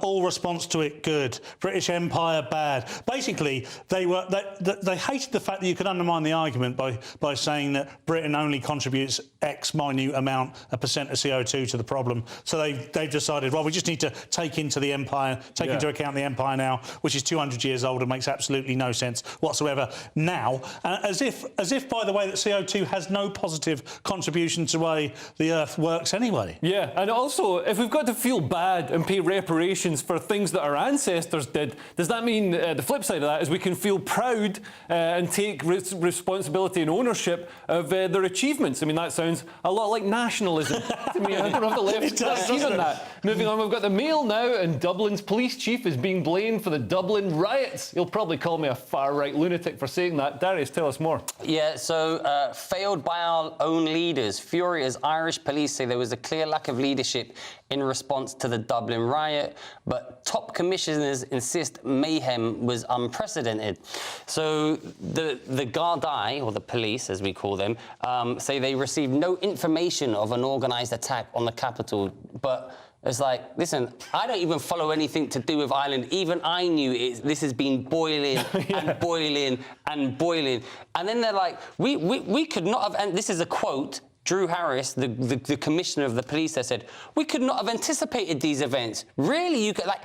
All response to it, good. British Empire, bad. Basically, they hated the fact that you could undermine the argument by saying that Britain only contributes X minute amount, a percent of CO2 to the problem. So they've decided, well, we just need to take into the empire, into account the empire now, which is 200 years old and makes absolutely no sense whatsoever now. As if, by the way, that CO2 has no positive contribution to the way the Earth works anyway. Yeah, and also, if we've got to feel bad and pay reparations for things that our ancestors did, does that mean the flip side of that is we can feel proud and take responsibility and ownership of their achievements? I mean, that sounds a lot like nationalism to me. I don't know if the left's keen on that. Moving on, we've got the Mail now, and Dublin's police chief is being blamed for the Dublin riots. He'll probably call me a far-right lunatic for saying that. Darius, tell us more. Yeah, so failed by our own leaders. Furious Irish police say there was a clear lack of leadership in response to the Dublin riot, but top commissioners insist mayhem was unprecedented. So the Gardaí, or the police as we call them, say they received no information of an organised attack on the capital, but it's like, listen, I don't even follow anything to do with Ireland. Even I knew this has been boiling and boiling and boiling. And then they're like, we could not have, and this is a quote, Drew Harris, the commissioner of the police, there said, we could not have anticipated these events. Really? You could, like,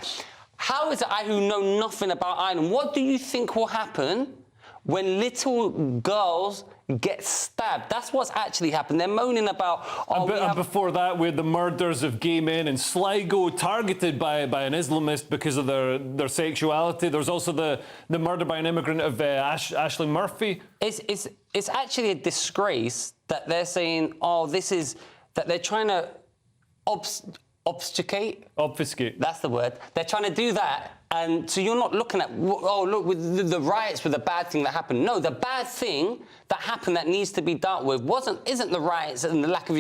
how is it I who know nothing about Ireland? What do you think will happen when little girls get stabbed? That's what's actually happened. They're moaning about... and before that, we had the murders of gay men in Sligo, targeted by an Islamist because of their sexuality. There's also the murder by an immigrant of Ashley Murphy. It's actually a disgrace that they're saying, oh, this is... that they're trying to obfuscate. That's the word. They're trying to do that. And so you're not looking at, oh, look, with the riots were the bad thing that happened. No, the bad thing that happened that needs to be dealt with isn't the riots and the lack of...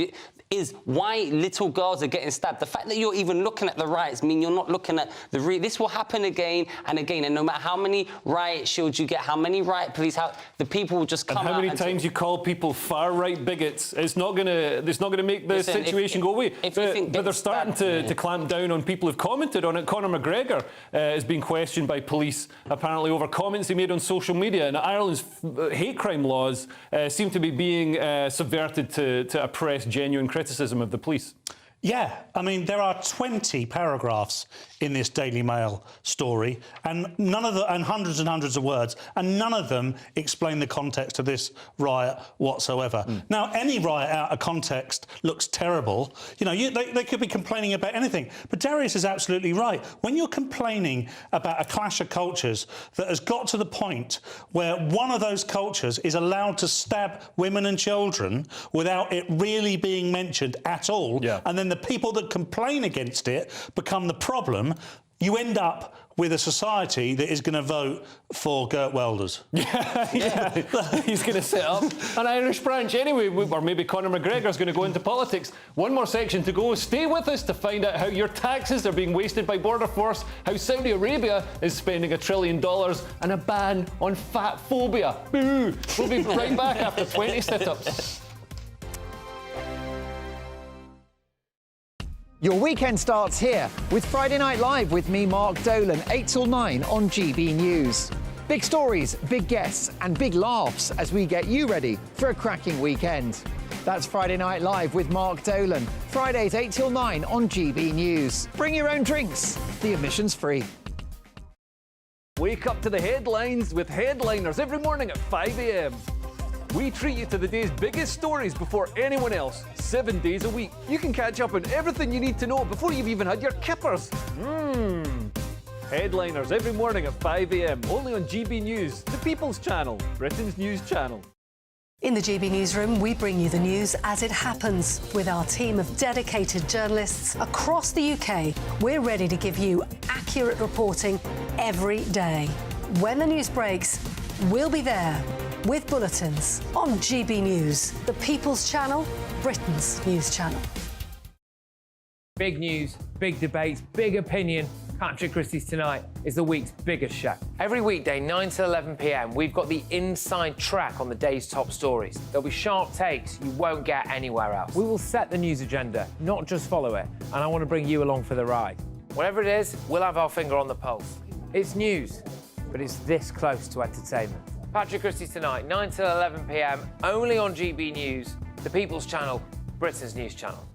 is why little girls are getting stabbed. The fact that you're even looking at the riots mean you're not looking at this will happen again and again, and no matter how many riot shields you get, how many riot police, the people will just come out. And how many times you call people far-right bigots, it's not going to make the situation go away. But they're starting to clamp down on people who've commented on it. Conor McGregor is being questioned by police, apparently over comments he made on social media. And Ireland's hate crime laws seem to be being subverted to oppress genuine criticism of the police. Yeah, I mean, there are 20 paragraphs in this Daily Mail story, and hundreds and hundreds of words, and none of them explain the context of this riot whatsoever. Now, any riot out of context looks terrible. You know, they could be complaining about anything. But Darius is absolutely right. When you're complaining about a clash of cultures that has got to the point where one of those cultures is allowed to stab women and children without it really being mentioned at all, and then the people that complain against it become the problem, you end up with a society that is going to vote for Geert Wilders. Yeah. He's going to set up an Irish branch anyway, or maybe Conor McGregor's going to go into politics. One more section to go. Stay with us to find out how your taxes are being wasted by Border Force, how Saudi Arabia is spending $1 trillion, and a ban on fat phobia. Boo! We'll be right back after 20 sit-ups. Your weekend starts here with Friday Night Live with me, Mark Dolan, 8 till 9 on GB News. Big stories, big guests and big laughs as we get you ready for a cracking weekend. That's Friday Night Live with Mark Dolan, Fridays 8 till 9 on GB News. Bring your own drinks, the admission's free. Wake up to the headlines with Headliners every morning at 5 a.m. We treat you to the day's biggest stories before anyone else, 7 days a week. You can catch up on everything you need to know before you've even had your kippers. Headliners every morning at 5 a.m, only on GB News, the People's Channel, Britain's news channel. In the GB Newsroom, we bring you the news as it happens. With our team of dedicated journalists across the UK, we're ready to give you accurate reporting every day. When the news breaks, we'll be there with bulletins on GB News, the People's Channel, Britain's news channel. Big news, big debates, big opinion. Patrick Christie's Tonight is the week's biggest show. Every weekday, 9 to 11 p.m, we've got the inside track on the day's top stories. There'll be sharp takes you won't get anywhere else. We will set the news agenda, not just follow it, and I want to bring you along for the ride. Whatever it is, we'll have our finger on the pulse. It's news, but it's this close to entertainment. Patrick Christie's Tonight, 9 till 11 p.m, only on GB News, the People's Channel, Britain's news channel.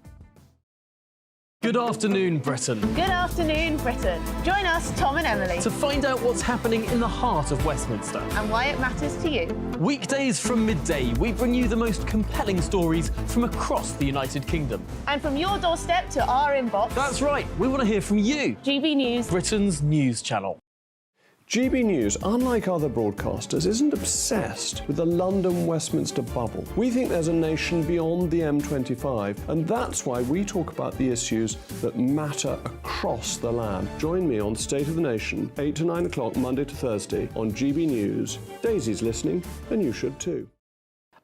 Good afternoon, Britain. Good afternoon, Britain. Join us, Tom and Emily, To find out what's happening in the heart of Westminster. and why it matters to you. Weekdays from midday, we bring you the most compelling stories from across the United Kingdom. And from your doorstep to our inbox. That's right, we want to hear from you. GB News, Britain's news channel. GB News, unlike other broadcasters, isn't obsessed with the London-Westminster bubble. We think there's a nation beyond the M25, and that's why we talk about the issues that matter across the land. Join me on State of the Nation, 8 to 9 o'clock, Monday to Thursday, on GB News. Daisy's listening, and you should too.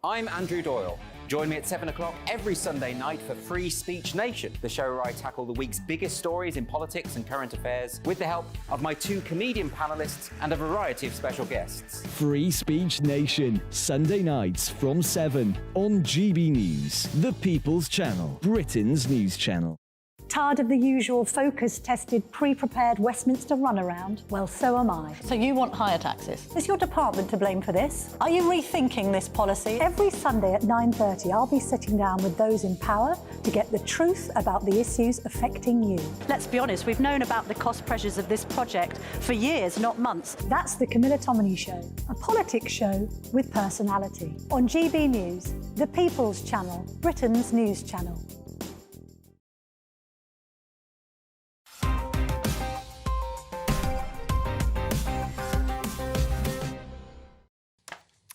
I'm Andrew Doyle. Join me at 7 o'clock every Sunday night for Free Speech Nation, the show where I tackle the week's biggest stories in politics and current affairs with the help of my 2 comedian panellists and a variety of special guests. Free Speech Nation, Sunday nights from 7 on GB News, the People's Channel, Britain's news channel. Tired of the usual focus-tested, pre-prepared Westminster runaround? Well, so am I. So you want higher taxes? Is your department to blame for this? Are you rethinking this policy? Every Sunday at 9:30, I'll be sitting down with those in power to get the truth about the issues affecting you. Let's be honest, we've known about the cost pressures of this project for years, not months. That's the Camilla Tominey Show, a politics show with personality. On GB News, the People's Channel, Britain's news channel.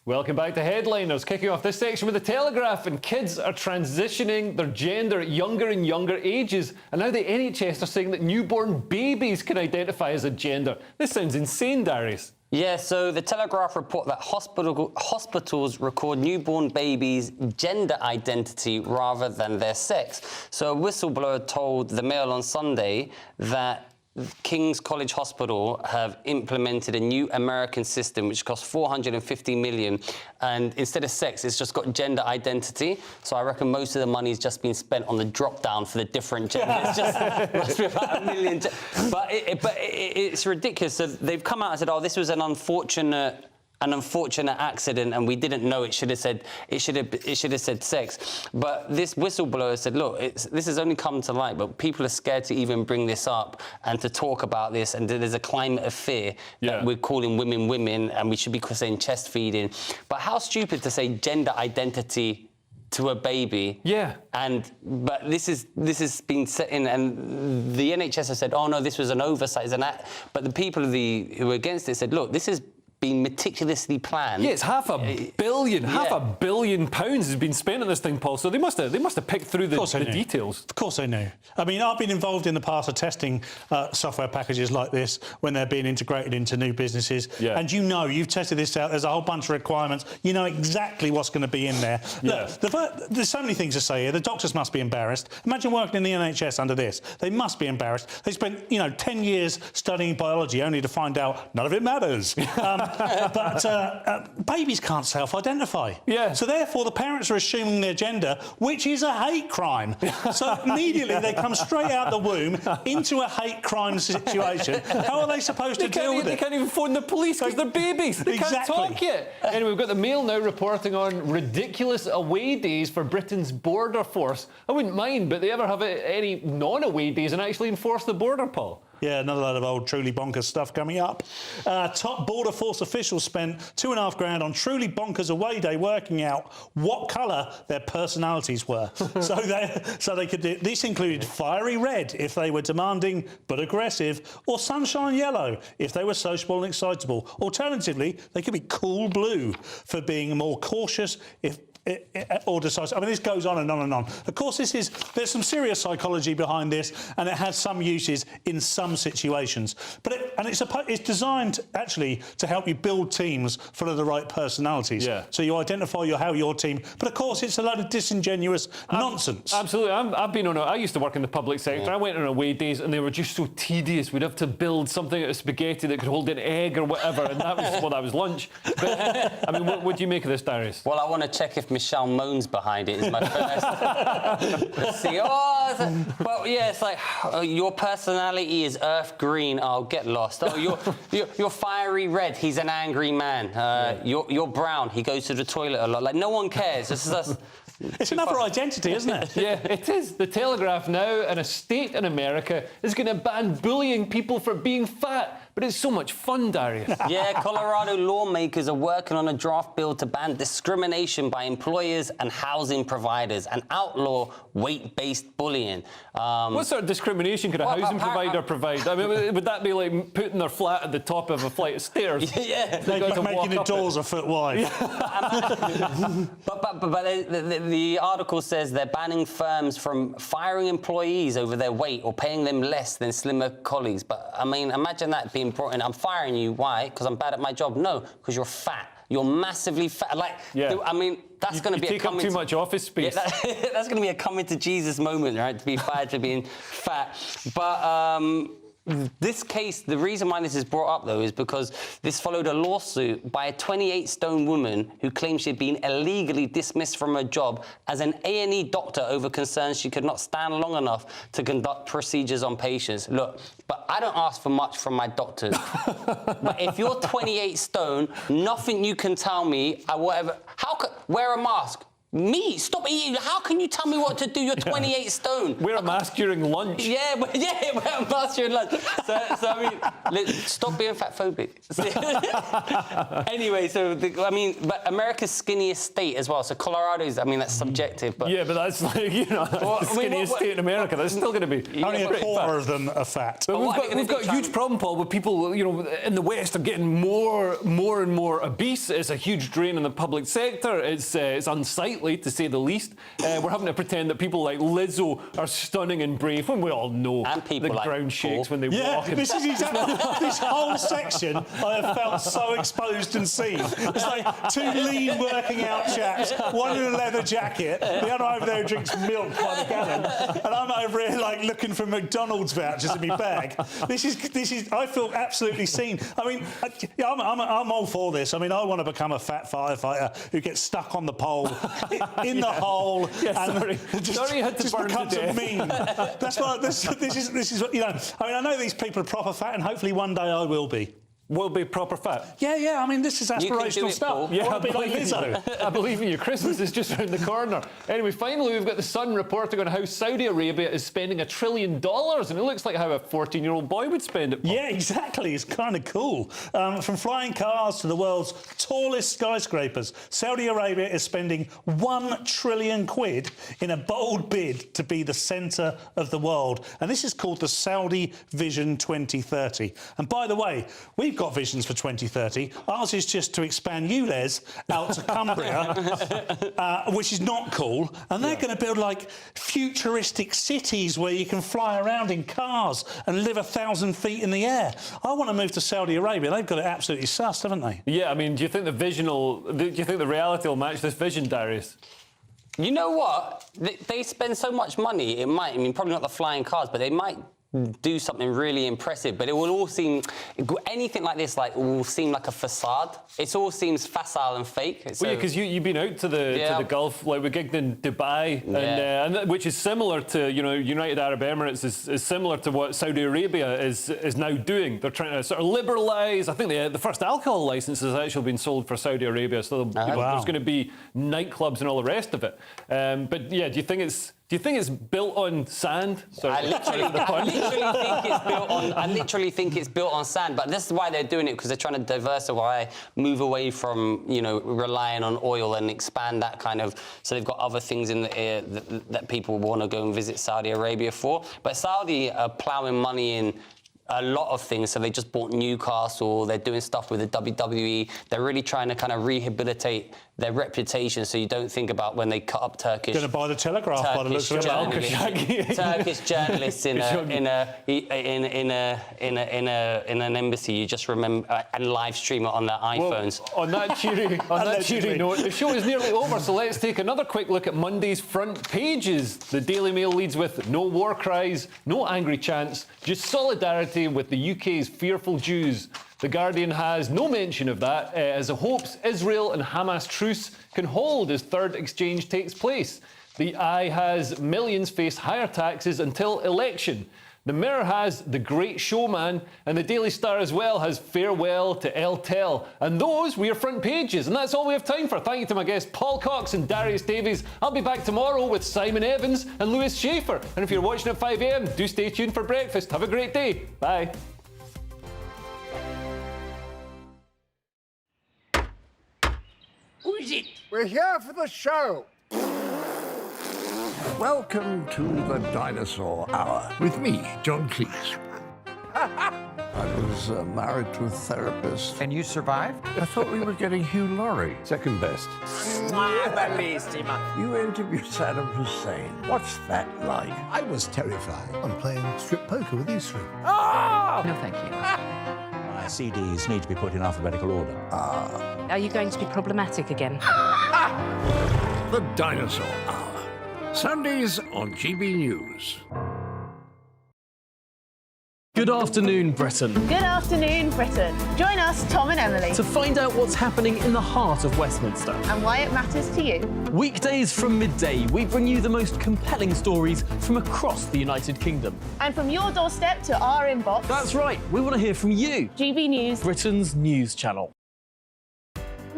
Welcome back to Headliners. Kicking off this section with the Telegraph, and kids are transitioning their gender at younger and younger ages. And now the NHS are saying that newborn babies can identify as a gender. This sounds insane, Darius. Yeah, so the Telegraph report that hospitals record newborn babies' gender identity rather than their sex. So a whistleblower told the Mail on Sunday that King's College Hospital have implemented a new American system which costs $450 million, and instead of sex, it's just got gender identity. So I reckon most of the money's just been spent on the drop-down for the different genders. It's just must be about $1 million. But it's ridiculous. So they've come out and said, "Oh, this was an unfortunate accident, and we didn't know it should have said sex." But this whistleblower said, "Look, this has only come to light, but people are scared to even bring this up and to talk about this. And there's a climate of fear that we're calling women women, and we should be saying chest feeding. But how stupid to say gender identity to a baby." Yeah. But this has been set in, and the NHS has said, "Oh no, this was an oversight." But the people who were against it said, "Look, this is been meticulously planned." Yeah, it's £500 million. £500 million has been spent on this thing, Paul. So they must have picked through the details. Of course they knew. I mean, I've been involved in the past of testing software packages like this when they're being integrated into new businesses. Yeah. And you've tested this out. There's a whole bunch of requirements. You know exactly what's going to be in there. Yeah. Look, there's so many things to say here. The doctors must be embarrassed. Imagine working in the NHS under this. They must be embarrassed. They spent 10 years studying biology only to find out none of it matters. But babies can't self-identify. Yeah. So therefore, the parents are assuming their gender, which is a hate crime. So immediately they come straight out the womb into a hate crime situation. How are they supposed to deal with it? They can't even phone the police because they're babies. They can't talk yet. Anyway, we've got the Mail now reporting on ridiculous away days for Britain's border force. I wouldn't mind, but they ever have any non-away days and actually enforce the border, Paul? Yeah, another load of old truly bonkers stuff coming up. Top border force officials spent $2,500 on truly bonkers away day working out what colour their personalities were. so they could do. This included fiery red if they were demanding but aggressive, or sunshine yellow if they were sociable and excitable. Alternatively, they could be cool blue for being more cautious or decisive. I mean, this goes on and on and on. Of course, there's some serious psychology behind this, and it has some uses in some situations. But it's designed actually to help you build teams full of the right personalities. Yeah. So you identify how your team. But of course, it's a load of disingenuous nonsense. Absolutely. I've been on. I used to work in the public sector. Yeah. I went on away days, and they were just so tedious. We'd have to build something out of spaghetti that could hold an egg or whatever, and that was lunch. But I mean, what do you make of this, Darius? Well, I want to check if Michelle Moan's behind it is my first. Let's see. Well, yeah, it's like your personality is earth green. Oh, get lost. Oh, you're fiery red. He's an angry man. You're brown. He goes to the toilet a lot. Like no one cares. It's another identity, isn't it? Yeah, it is. The Telegraph now, and a state in America is going to ban bullying people for being fat. But it's so much fun, Darius. Yeah, Colorado lawmakers are working on a draft bill to ban discrimination by employers and housing providers and outlaw weight-based bullying. What sort of discrimination could a housing provider provide? I mean, would that be like putting their flat at the top of a flight of stairs? Yeah. Making the doors a foot wide. But the article says they're banning firms from firing employees over their weight or paying them less than slimmer colleagues. But, I mean, imagine that being brought in. I'm firing you. Why? Because I'm bad at my job? No, because you're fat. You're massively fat. I mean, that's going to be take up too much office space. Yeah, that's going to be a coming to Jesus moment, right? To be fired for being fat. But this case, the reason why this is brought up, though, is because this followed a lawsuit by a 28-stone woman who claimed she'd been illegally dismissed from her job as an A&E doctor over concerns she could not stand long enough to conduct procedures on patients. Look, but I don't ask for much from my doctors. But if you're 28 stone, nothing you can tell me, wear a mask. Me? Stop eating. How can you tell me what to do? You're 28 stone. Wear a mask during lunch. Yeah, wear a mask during lunch. So I mean, stop being fat phobic. Anyway, but America's skinniest state as well. So Colorado's, I mean, that's subjective. But yeah, but that's like, you know, the skinniest state in America. That's still going to be only a quarter of them are fat. But we've got a huge problem, Paul, with people, you know, in the West are getting more and more obese. It's a huge drain on the public sector. It's unsightly, to say the least. We're having to pretend that people like Lizzo are stunning and brave when we all know and people the like ground shakes when they walk. Yeah, this is exactly this whole section. I have felt so exposed and seen. It's like two lean working out chaps, one in a leather jacket, the other over there who drinks milk by the gallon, and I'm over here like looking for McDonald's vouchers in my bag. This is. I feel absolutely seen. I mean, I'm all for this. I mean, I want to become a fat firefighter who gets stuck on the pole in the hole and just becomes a meme. That's why this is what, you know. I mean, I know these people are proper fat, and hopefully one day I will be. Will be proper fat. Yeah. I mean, this is aspirational stuff. Yeah, I believe in you. I believe in you. Christmas is just around the corner. Anyway, finally, we've got the Sun reporting on how Saudi Arabia is spending $1 trillion, and it looks like how a 14-year-old boy would spend it. Yeah, exactly. It's kind of cool. From flying cars to the world's tallest skyscrapers, Saudi Arabia is spending £1 trillion in a bold bid to be the centre of the world. And this is called the Saudi Vision 2030. And by the way, we've got visions for 2030. Ours is just to expand ULEZ out to Cumbria, which is not cool. And they're going to build, like, futuristic cities where you can fly around in cars and live 1,000 feet in the air. I want to move to Saudi Arabia. They've got it absolutely sussed, haven't they? Yeah, I mean, do you think the reality will match this vision, Darius? You know what? They spend so much money, it might, I mean, probably not the flying cars, but they might do something really impressive, but it will all seem, anything like this, like, will seem like a facade. It all seems facile and fake. Well, yeah, because you've been out to the Gulf, like we gigged in Dubai, and which is similar to, you know, United Arab Emirates is similar to what Saudi Arabia is now doing. They're trying to sort of liberalise. I think the first alcohol licence has actually been sold for Saudi Arabia, so there's going to be nightclubs and all the rest of it. But yeah, do you think it's built on sand? I literally think it's built on sand, but this is why they're doing it, because they're trying to diversify, move away from, you know, relying on oil and expand that kind of, so they've got other things in the air that people want to go and visit Saudi Arabia for. But Saudi are ploughing money in a lot of things. So they just bought Newcastle, they're doing stuff with the WWE, they're really trying to kind of rehabilitate their reputation, so you don't think about when they cut up Turkish. Going to buy the Telegraph by the looks of it. Turkish journalists in an embassy. You just remember and live stream it on their iPhones. Well, on that cheery note, the show is nearly over, so let's take another quick look at Monday's front pages. The Daily Mail leads with no war cries, no angry chants, just solidarity with the UK's fearful Jews. The Guardian has no mention of that, as it hopes Israel and Hamas truce can hold as third exchange takes place. The Eye has millions face higher taxes until election. The Mirror has The Great Showman, and the Daily Star as well has Farewell to El Tel. And those were your front pages, and that's all we have time for. Thank you to my guests Paul Cox and Darius Davies. I'll be back tomorrow with Simon Evans and Lewis Schaefer. And if you're watching at 5 a.m, do stay tuned for breakfast. Have a great day. Bye. Who is it? We're here for the show. Welcome to the Dinosaur Hour with me, John Cleese. I was married to a therapist. And you survived? I thought we were getting Hugh Laurie. Second best. You interviewed Saddam Hussein. What's that like? I was terrified. I'm playing strip poker with you three. Oh! No, thank you. My CDs need to be put in alphabetical order. Are you going to be problematic again? The Dinosaur Hour. Sundays on GB News. Good afternoon, Britain. Good afternoon, Britain. Join us, Tom and Emily, To find out what's happening in the heart of Westminster. and why it matters to you. Weekdays from midday, we bring you the most compelling stories from across the United Kingdom. And from your doorstep to our inbox. That's right, we want to hear from you. GB News. Britain's news channel.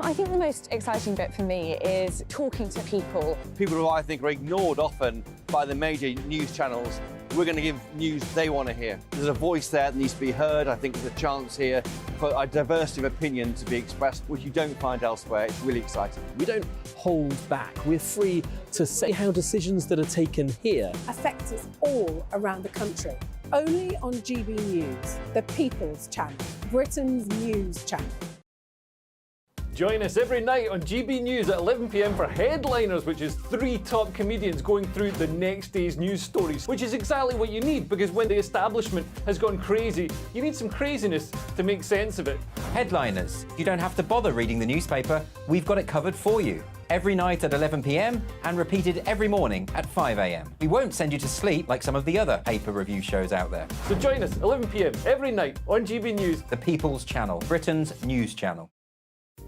I think the most exciting bit for me is talking to people. People who I think are ignored often by the major news channels. We're going to give news they want to hear. There's a voice there that needs to be heard. I think there's a chance here for a diversity of opinion to be expressed, which you don't find elsewhere. It's really exciting. We don't hold back. We're free to say how decisions that are taken here affects us all around the country. Only on GB News, the People's Channel, Britain's news channel. Join us every night on GB News at 11 p.m. for Headliners, which is 3 top comedians going through the next day's news stories, which is exactly what you need, because when the establishment has gone crazy, you need some craziness to make sense of it. Headliners. You don't have to bother reading the newspaper. We've got it covered for you. Every night at 11 p.m. and repeated every morning at 5 a.m. We won't send you to sleep like some of the other paper review shows out there. So join us 11 p.m. every night on GB News. The People's Channel, Britain's news channel.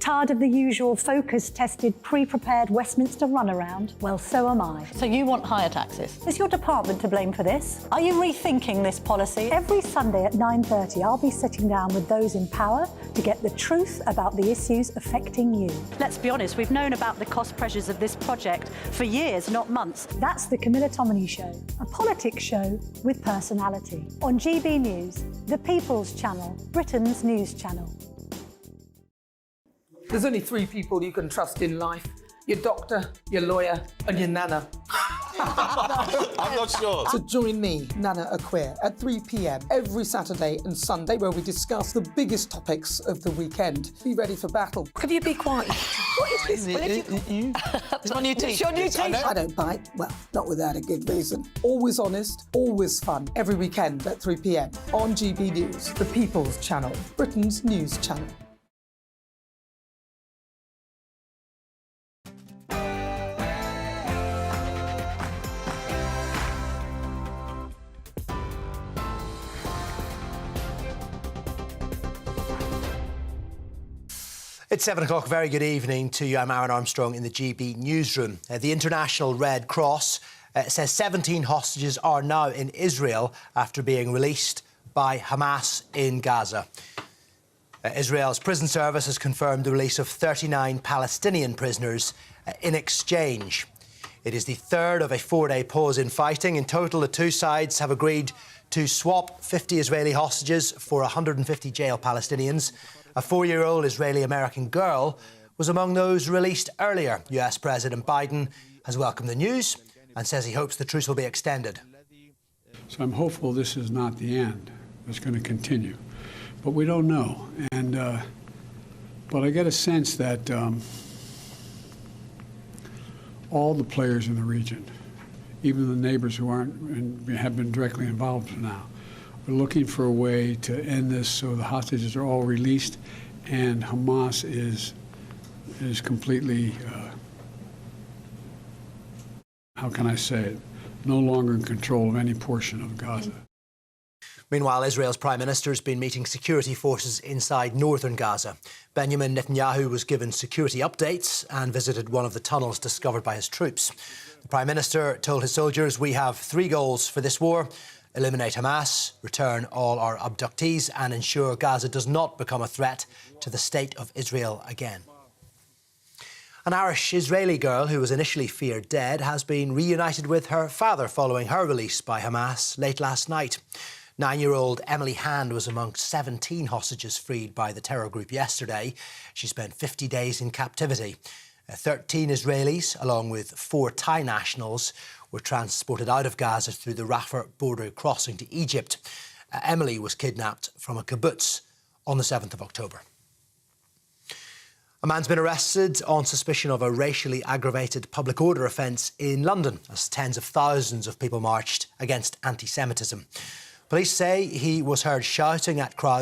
Tired of the usual focus-tested, pre-prepared Westminster runaround? Well, so am I. So you want higher taxes? Is your department to blame for this? Are you rethinking this policy? Every Sunday at 9:30, I'll be sitting down with those in power to get the truth about the issues affecting you. Let's be honest, we've known about the cost pressures of this project for years, not months. That's the Camilla Tominey Show, a politics show with personality. On GB News, the People's Channel, Britain's news channel. There's only 3 people you can trust in life. Your doctor, your lawyer, and your nana. I'm not sure. So join me, Nana Aquare, at 3 p.m. every Saturday and Sunday, where we discuss the biggest topics of the weekend. Be ready for battle. Could you be quiet? What is this? It's my new teeth. It's your new teeth. I don't bite. Well, not without a good reason. Always honest, always fun. Every weekend at 3 p.m. on GB News, the People's Channel, Britain's news channel. It's 7 o'clock. Very good evening to you. I'm Aaron Armstrong in the GB newsroom. The International Red Cross says 17 hostages are now in Israel after being released by Hamas in Gaza. Israel's prison service has confirmed the release of 39 Palestinian prisoners in exchange. It is the third of a 4-day pause in fighting. In total, the two sides have agreed to swap 50 Israeli hostages for 150 jail Palestinians. A 4-year-old Israeli-American girl was among those released earlier. US President Biden has welcomed the news and says he hopes the truce will be extended. So I'm hopeful this is not the end. It's going to continue. But we don't know. But I get a sense that all the players in the region, even the neighbors who aren't and have been directly involved now, are looking for a way to end this so the hostages are all released and Hamas is completely, how can I say it, no longer in control of any portion of Gaza. Meanwhile, Israel's Prime Minister has been meeting security forces inside northern Gaza. Benjamin Netanyahu was given security updates and visited one of the tunnels discovered by his troops. The Prime Minister told his soldiers, "We have 3 goals for this war: eliminate Hamas, return all our abductees, and ensure Gaza does not become a threat to the state of Israel again." An Irish-Israeli girl who was initially feared dead has been reunited with her father following her release by Hamas late last night. 9-year-old Emily Hand was among 17 hostages freed by the terror group yesterday. She spent 50 days in captivity. 13 Israelis, along with 4 Thai nationals, were transported out of Gaza through the Rafah border crossing to Egypt. Emily was kidnapped from a kibbutz on the 7th of October. A man's been arrested on suspicion of a racially aggravated public order offence in London as tens of thousands of people marched against anti-Semitism. Police say he was heard shouting at crowds